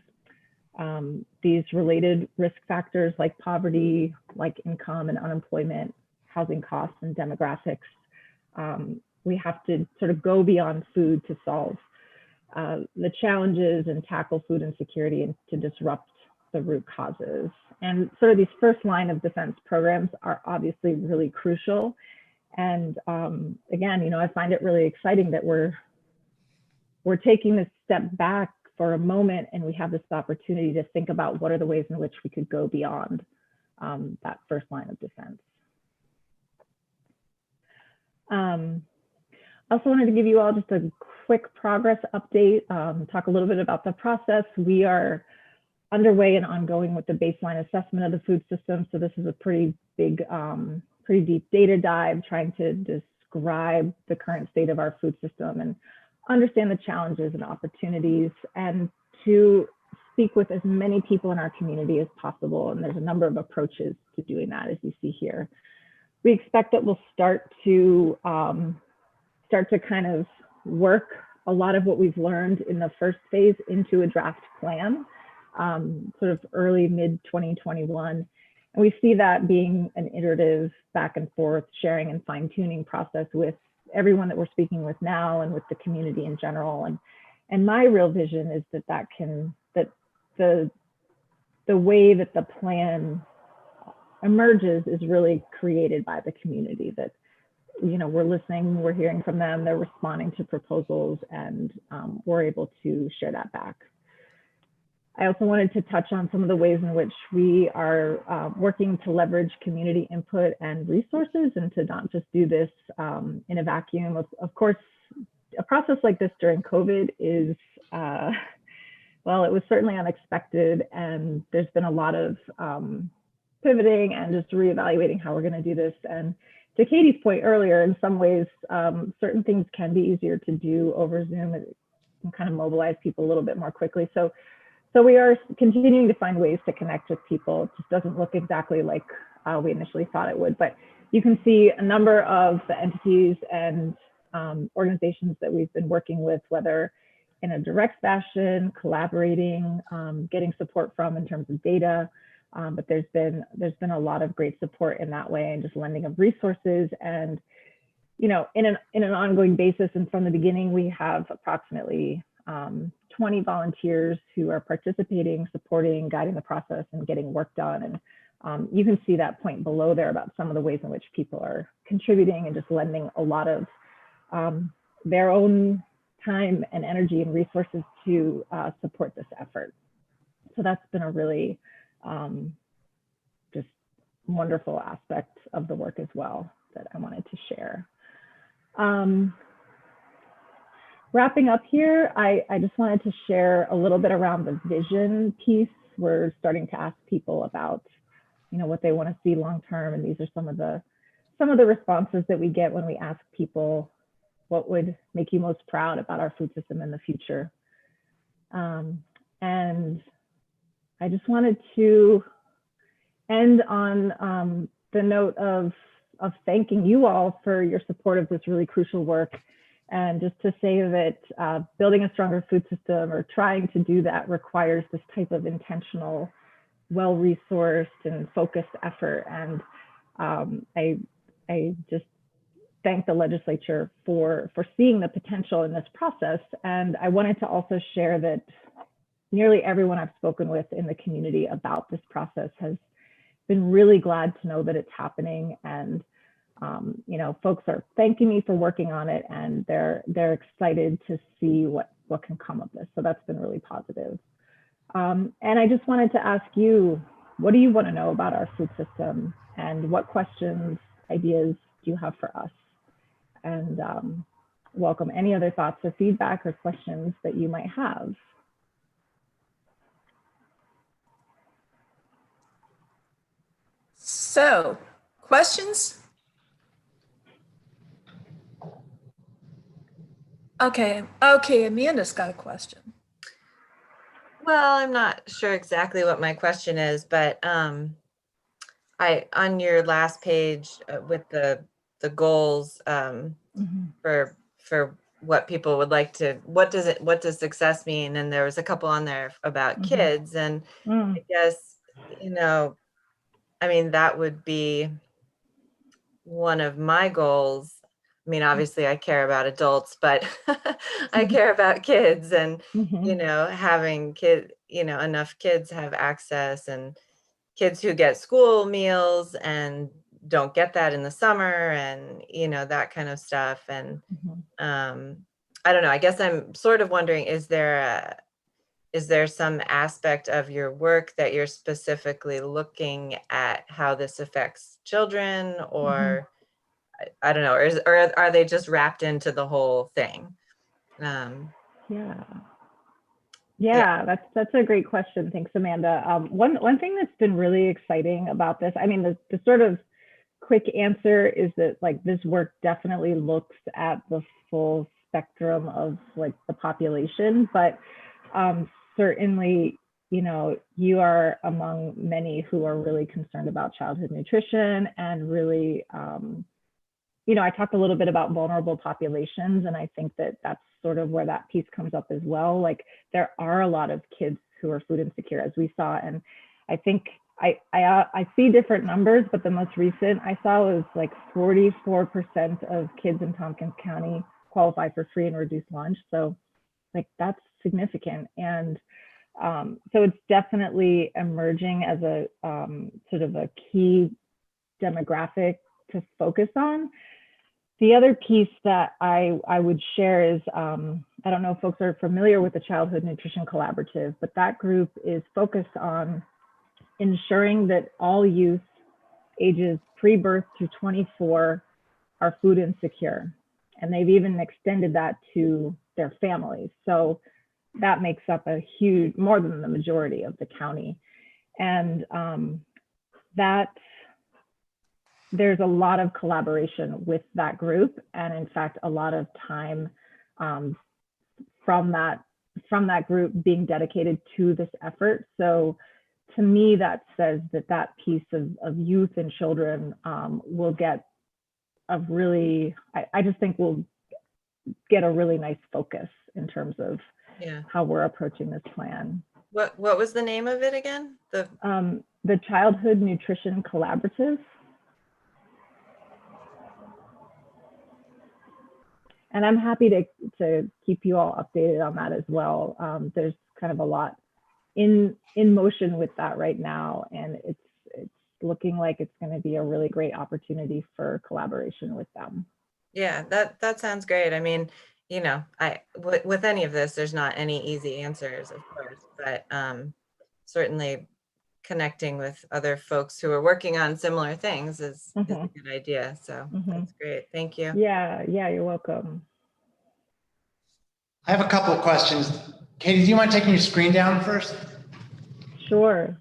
These related risk factors like poverty, like income and unemployment, housing costs and demographics. We have to sort of go beyond food to solve the challenges and tackle food insecurity and to disrupt the root causes. And sort of these first line of defense programs are obviously really crucial. And again, I find it really exciting that we're taking this step back for a moment, and we have this opportunity to think about what are the ways in which we could go beyond that first line of defense. I also wanted to give you all just a quick progress update, talk a little bit about the process. We are underway and ongoing with the baseline assessment of the food system. So this is a pretty big, pretty deep data dive, trying to describe the current state of our food system and understand the challenges and opportunities, and to speak with as many people in our community as possible. And there's a number of approaches to doing that, as you see here. We expect that we'll start to kind of work a lot of what we've learned in the first phase into a draft plan, sort of early mid 2021. And we see that being an iterative back and forth sharing and fine tuning process with everyone that we're speaking with now and with the community in general. And my real vision is that the way that the plan emerges is really created by the community, that we're listening, we're hearing from them, they're responding to proposals, and we're able to share that back. I also wanted to touch on some of the ways in which we are working to leverage community input and resources, and to not just do this in a vacuum. Of course, a process like this during COVID is, well, it was certainly unexpected, and there's been a lot of pivoting and just reevaluating how we're going to do this. And to Katie's point earlier, in some ways, certain things can be easier to do over Zoom. It can kind of mobilize people a little bit more quickly. So we are continuing to find ways to connect with people. It just doesn't look exactly like we initially thought it would, but you can see a number of the entities and organizations that we've been working with, whether in a direct fashion, collaborating, getting support from in terms of data. But there's been a lot of great support in that way, and just lending of resources. And in an ongoing basis, and from the beginning, we have approximately 20 volunteers who are participating, supporting, guiding the process, and getting work done. And you can see that point below there about some of the ways in which people are contributing and just lending a lot of their own time and energy and resources to support this effort. So that's been a really just wonderful aspect of the work as well that I wanted to share. Wrapping up here, I just wanted to share a little bit around the vision piece. We're starting to ask people about, what they want to see long-term, and these are some of the responses that we get when we ask people, what would make you most proud about our food system in the future? And I just wanted to end on the note of thanking you all for your support of this really crucial work, And just to say that building a stronger food system or trying to do that requires this type of intentional, well-resourced and focused effort. And I just thank the legislature for seeing the potential in this process. And I wanted to also share that nearly everyone I've spoken with in the community about this process has been really glad to know that it's happening. And you know, folks are thanking me for working on it, and they're excited to see what can come of this. So that's been really positive. And I just wanted to ask you, what do you want to know about our food system, and what questions, ideas do you have for us? And welcome any other thoughts or feedback or questions that you might have. So, questions? Okay, Amanda's got a question. Well, I'm not sure exactly what my question is, but on your last page with the goals for what people would like to, what does success mean? And there was a couple on there about kids, and I guess, you know, I mean, that would be one of my goals. I mean, obviously I care about adults, but I care about kids, and, you know, having enough kids have access, and kids who get school meals and don't get that in the summer, and, you know, that kind of stuff. And I don't know, I guess I'm sort of wondering, is there some aspect of your work that you're specifically looking at how this affects children, or I don't know, or are they just wrapped into the whole thing? Yeah, that's a great question. Thanks, Amanda. One thing that's been really exciting about this, I mean, the sort of quick answer is that, like, this work definitely looks at the full spectrum of, like, the population, but certainly, you know, you are among many who are really concerned about childhood nutrition, and really, you know, I talked a little bit about vulnerable populations, and I think that that's sort of where that piece comes up as well. Like, there are a lot of kids who are food insecure, as we saw, and I think I see different numbers, but the most recent I saw was like 44% of kids in Tompkins County qualify for free and reduced lunch. So, like, that's significant. And so it's definitely emerging as a sort of a key demographic to focus on. The other piece that I would share is, I don't know if folks are familiar with the Childhood Nutrition Collaborative, but that group is focused on ensuring that all youth ages pre-birth to 24 are food insecure. And they've even extended that to their families. So that makes up a huge, more than the majority of the county. And that there's a lot of collaboration with that group, and in fact, a lot of time from that group being dedicated to this effort. So to me, that says that piece of youth and children will get a really, I just think we'll get a really nice focus in terms of how we're approaching this plan. What was the name of it again? The Childhood Nutrition Collaborative. And I'm happy to keep you all updated on that as well. There's kind of a lot in motion with that right now, and it's looking like it's going to be a really great opportunity for collaboration with them. Yeah, that sounds great. I mean, you know, with any of this, there's not any easy answers, of course, but certainly connecting with other folks who are working on similar things is a good idea. So that's great. Thank you. Yeah, you're welcome. I have a couple of questions. Katie, do you mind taking your screen down first? Sure.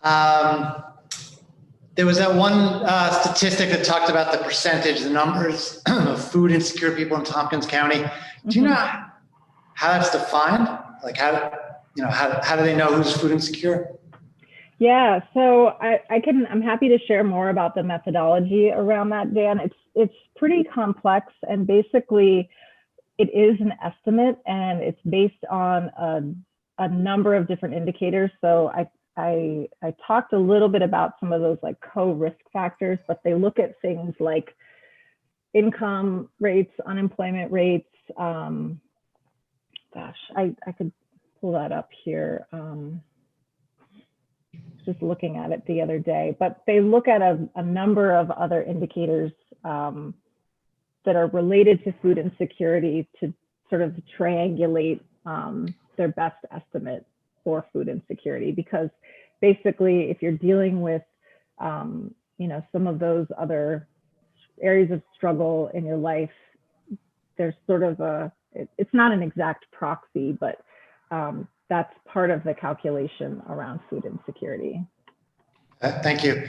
There was that one statistic that talked about the percentage, the numbers of food insecure people in Tompkins County. Do you know how that's defined? Like, how do they know who's food insecure? Yeah, so I'm happy to share more about the methodology around that, Dan. It's pretty complex, and basically it is an estimate, and it's based on a number of different indicators. So I talked a little bit about some of those like co-risk factors, but they look at things like income rates, unemployment rates. Gosh, I could pull that up here. Just looking at it the other day, but they look at a number of other indicators that are related to food insecurity to sort of triangulate their best estimate for food insecurity. Because basically, if you're dealing with, you know, some of those other areas of struggle in your life, there's sort of it's not an exact proxy, but that's part of the calculation around food insecurity. Thank you.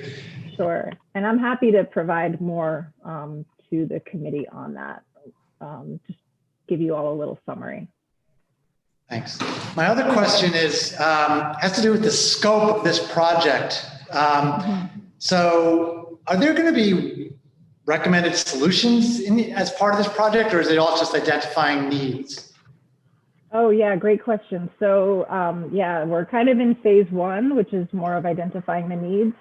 Sure. And I'm happy to provide more to the committee on that. Just give you all a little summary. Thanks. My other question is has to do with the scope of this project. So are there going to be recommended solutions as part of this project, or is it all just identifying needs? Oh yeah, great question. So yeah, we're kind of in phase 1, which is more of identifying the needs,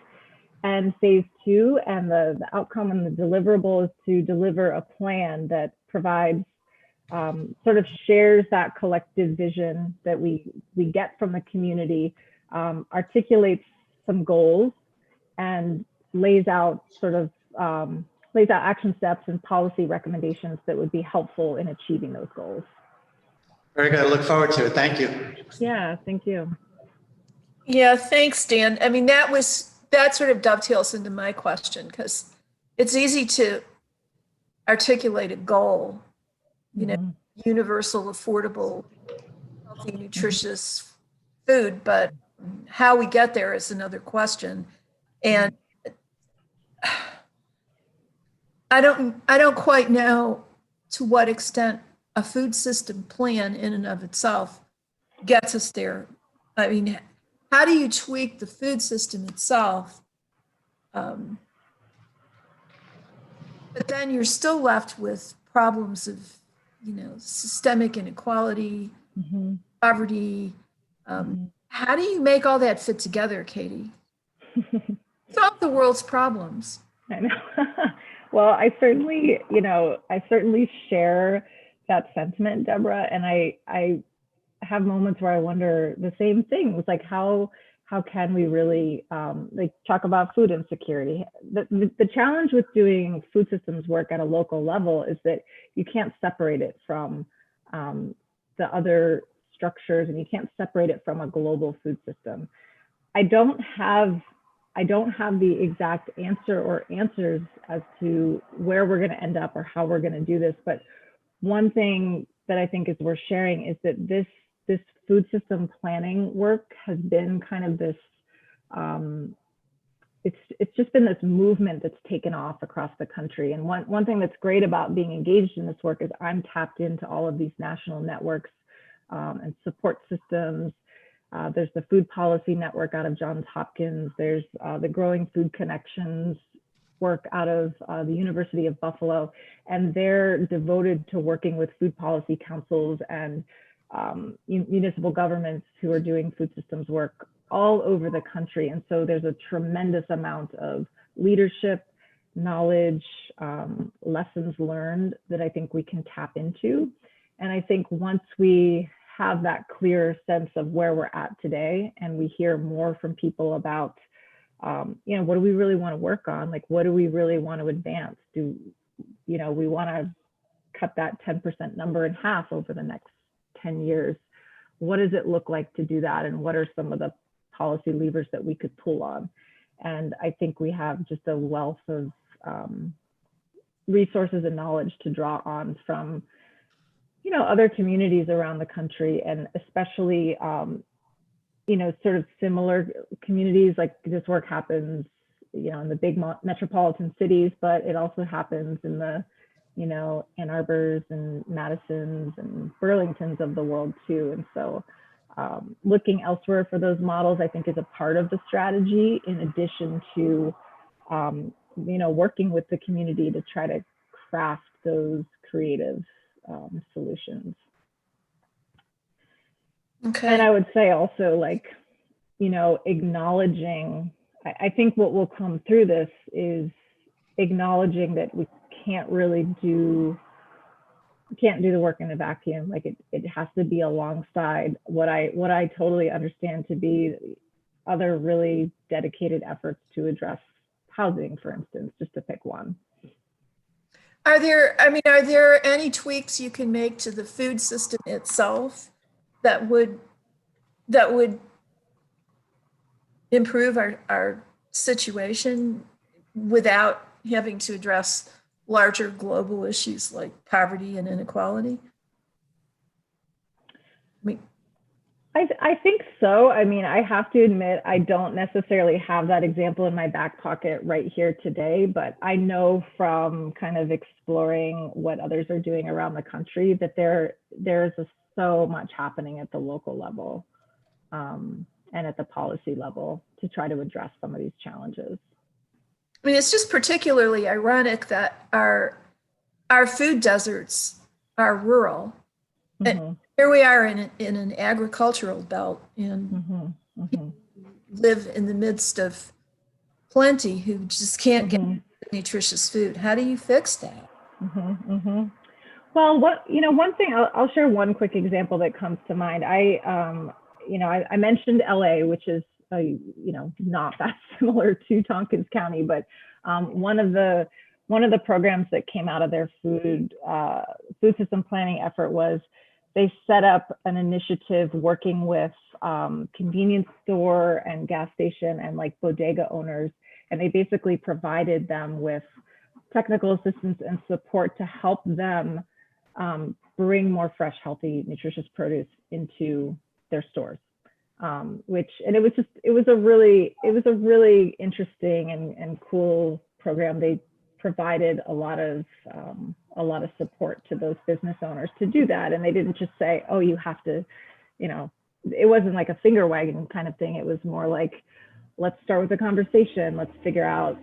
and phase 2, and the outcome and the deliverable is to deliver a plan that provides sort of shares that collective vision that we get from the community, articulates some goals, and lays out action steps and policy recommendations that would be helpful in achieving those goals. Very good. I look forward to it. Thank you. Yeah, thank you. Yeah, thanks, Dan. I mean, that sort of dovetails into my question, because it's easy to articulate a goal, you know, universal, affordable, healthy, nutritious food, but how we get there is another question. And I don't quite know to what extent a food system plan in and of itself gets us there. I mean, how do you tweak the food system itself? But then you're still left with problems of, you know, systemic inequality, poverty. How do you make all that fit together, Katie? Solve the world's problems. I know. Well, I certainly share that sentiment, Deborah, and I have moments where I wonder the same things, like how can we really like talk about food insecurity? The challenge with doing food systems work at a local level is that you can't separate it from the other structures, and you can't separate it from a global food system. I don't have the exact answer or answers as to where we're going to end up or how we're going to do this, but one thing that I think is worth sharing is that this food system planning work has been kind of this, it's just been this movement that's taken off across the country. And one thing that's great about being engaged in this work is I'm tapped into all of these national networks and support systems. There's the Food Policy Network out of Johns Hopkins. There's the Growing Food Connections work out of the University of Buffalo, and they're devoted to working with food policy councils and municipal governments who are doing food systems work all over the country. And so there's a tremendous amount of leadership, knowledge, lessons learned that I think we can tap into. And I think once we have that clear sense of where we're at today, and we hear more from people about you know, what do we really want to work on? Like, what do we really want to advance? Do, you know, we want to cut that 10% number in half over the next 10 years? What does it look like to do that? And what are some of the policy levers that we could pull on? And I think we have just a wealth of resources and knowledge to draw on from, you know, other communities around the country, and especially you know, sort of similar communities. Like, this work happens, you know, in the big metropolitan cities, but it also happens in the, you know, Ann Arbors and Madisons and Burlingtons of the world too. And so looking elsewhere for those models, I think, is a part of the strategy, in addition to, working with the community to try to craft those creative solutions. Okay. And I would say also, like, acknowledging, I think what will come through this is acknowledging that we can't do the work in a vacuum. Like it has to be alongside what I totally understand to be other really dedicated efforts to address housing, for instance, just to pick one. Are there any tweaks you can make to the food system itself that would improve our situation without having to address larger global issues like poverty and inequality? I think so. I mean, I have to admit, I don't necessarily have that example in my back pocket right here today, but I know from kind of exploring what others are doing around the country that there's so much happening at the local level and at the policy level to try to address some of these challenges. I mean, it's just particularly ironic that our food deserts are rural. Mm-hmm. And here we are in an agricultural belt and Mm-hmm. Mm-hmm. live in the midst of plenty who just can't Mm-hmm. get nutritious food. How do you fix that? Mm-hmm. Mm-hmm. Well, one thing, I'll share one quick example that comes to mind. I mentioned LA, which is not that similar to Tompkins County, but one of the programs that came out of their food system planning effort was they set up an initiative working with convenience store and gas station and like bodega owners, and they basically provided them with technical assistance and support to help them bring more fresh, healthy, nutritious produce into their stores. It was a really interesting and cool program. They provided a lot of support to those business owners to do that, and they didn't just say, "Oh, you have to," it wasn't like a finger wagging kind of thing. It was more like, let's start with a conversation. Let's figure out,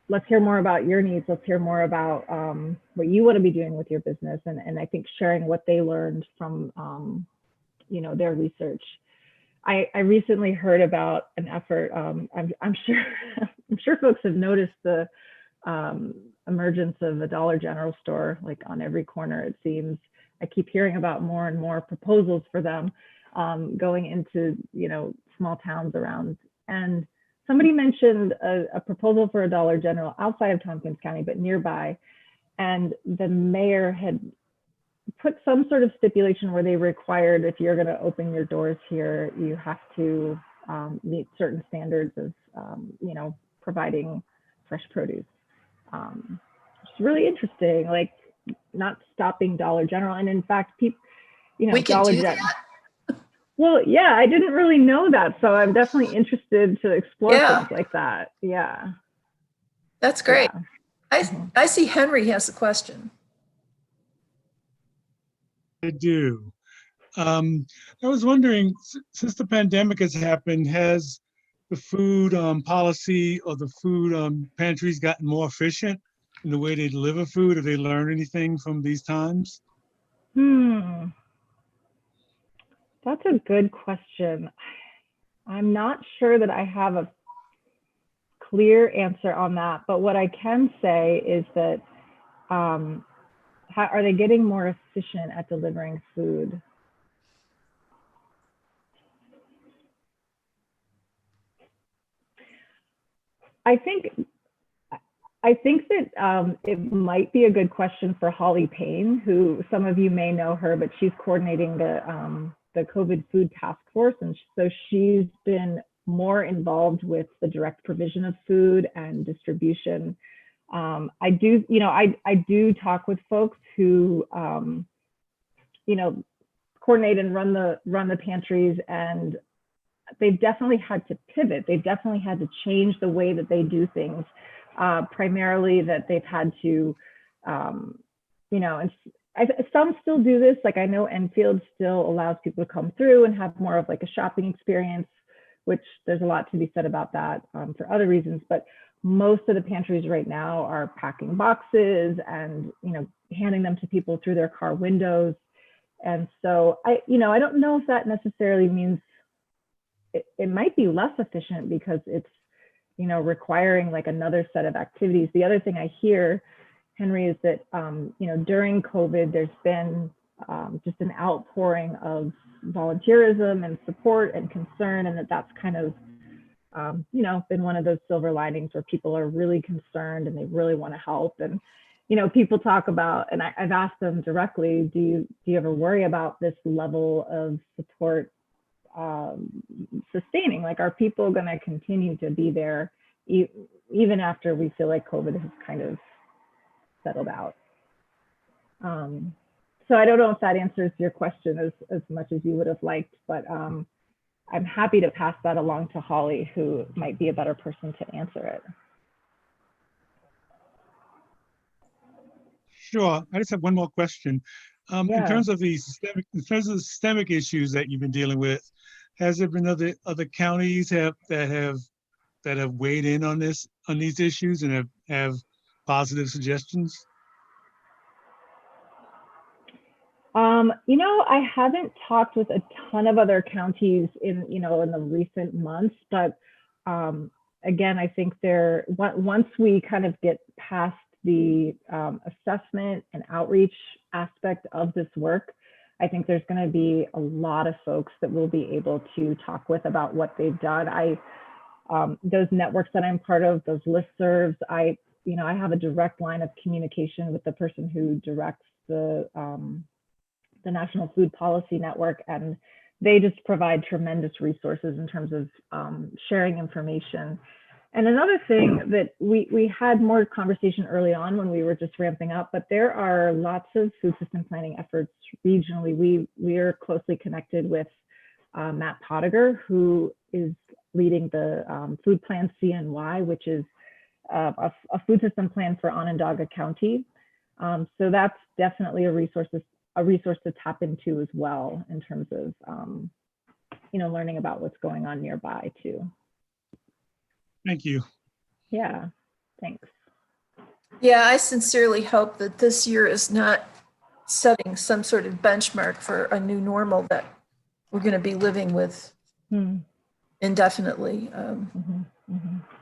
let's hear more about your needs. Let's hear more about what you want to be doing with your business, and I think sharing what they learned from their research. I recently heard about an effort. I'm sure folks have noticed the emergence of a Dollar General store, like on every corner, it seems. I keep hearing about more and more proposals for them going into small towns around. And somebody mentioned a proposal for a Dollar General outside of Tompkins County, but nearby. And the mayor had put some sort of stipulation where they required, if you're going to open your doors here, you have to meet certain standards of, providing fresh produce. It's really interesting, like not stopping Dollar General. And in fact, people, We can Dollar do General. that. Well, yeah, I didn't really know that. So I'm definitely interested to explore Yeah. things like that. Yeah. That's great. Yeah. I see Henry has a question. I do. I was wondering, since the pandemic has happened, has the food policy or the food pantries gotten more efficient in the way they deliver food? Have they learned anything from these times? That's a good question. I'm not sure that I have a clear answer on that, but what I can say is that are they getting more efficient at delivering food? I think that it might be a good question for Holly Payne, who some of you may know her, but she's coordinating the COVID food task force. And so she's been more involved with the direct provision of food and distribution. I do talk with folks who, coordinate and run the pantries, and they've definitely had to pivot. They've definitely had to change the way that they do things. Primarily that they've had to, some still do this. Like I know Enfield still allows people to come through and have more of like a shopping experience, which there's a lot to be said about that for other reasons. But most of the pantries right now are packing boxes and, handing them to people through their car windows. And so I don't know if that necessarily means it might be less efficient because it's, requiring like another set of activities. The other thing I hear, Henry, is that, during COVID, there's been just an outpouring of volunteerism and support and concern, and that's kind of, been one of those silver linings where people are really concerned and they really want to help. And, people talk about, and I've asked them directly, do you ever worry about this level of support sustaining? Like, are people going to continue to be there even after we feel like COVID has kind of settled out? So I don't know if that answers your question as much as you would have liked, but I'm happy to pass that along to Holly, who might be a better person to answer it. Sure. I just have one more question. In Yeah. terms of the systemic issues that you've been dealing with, has there been other counties that have weighed in on these issues and have positive suggestions? I haven't talked with a ton of other counties in the recent months, but again, I think once we kind of get past the assessment and outreach aspect of this work, I think there's going to be a lot of folks that we'll be able to talk with about what they've done. Those networks that I'm part of, those listservs, I have a direct line of communication with the person who directs the National Food Policy Network, and they just provide tremendous resources in terms of sharing information. And another thing that we had more conversation early on when we were just ramping up, but there are lots of food system planning efforts regionally. We are closely connected with Matt Pottiger, who is leading the Food Plan CNY, which is a food system plan for Onondaga County. So that's definitely a resource to tap into as well in terms of learning about what's going on nearby too. Thank you. Yeah, thanks. Yeah, I sincerely hope that this year is not setting some sort of benchmark for a new normal that we're going to be living with indefinitely.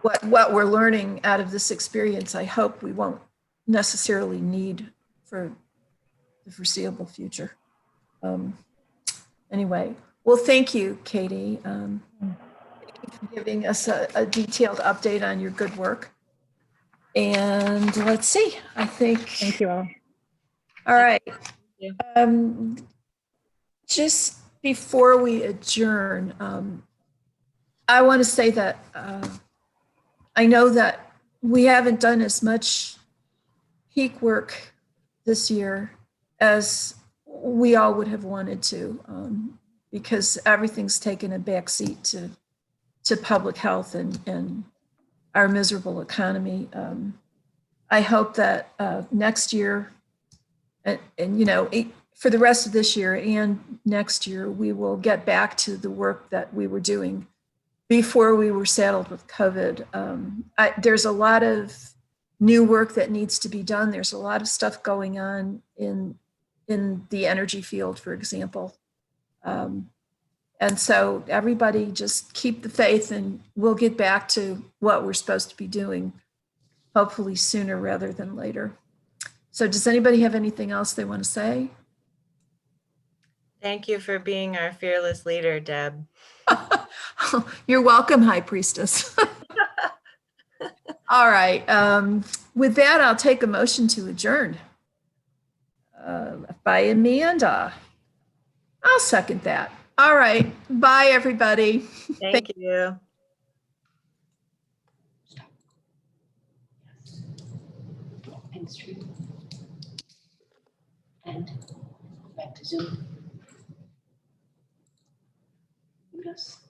What we're learning out of this experience, I hope we won't necessarily need for the foreseeable future. Anyway, well, thank you, Katie. Thank you for giving us a detailed update on your good work. And let's see, I think. Thank you all. All right. you. Just before we adjourn, I want to say that I know that we haven't done as much peak work this year as we all would have wanted to, because everything's taken a backseat to public health and our miserable economy. I hope that next year, and for the rest of this year and next year, we will get back to the work that we were doing before we were saddled with COVID. There's a lot of new work that needs to be done. There's a lot of stuff going on in the energy field, for example. And so everybody just keep the faith and we'll get back to what we're supposed to be doing, hopefully sooner rather than later. So does anybody have anything else they want to say? Thank you for being our fearless leader, Deb. You're welcome, High Priestess. All right. With that, I'll take a motion to adjourn. By Amanda. I'll second that. All right. Bye, everybody. Thank you. End stream. And back to Zoom. Yes.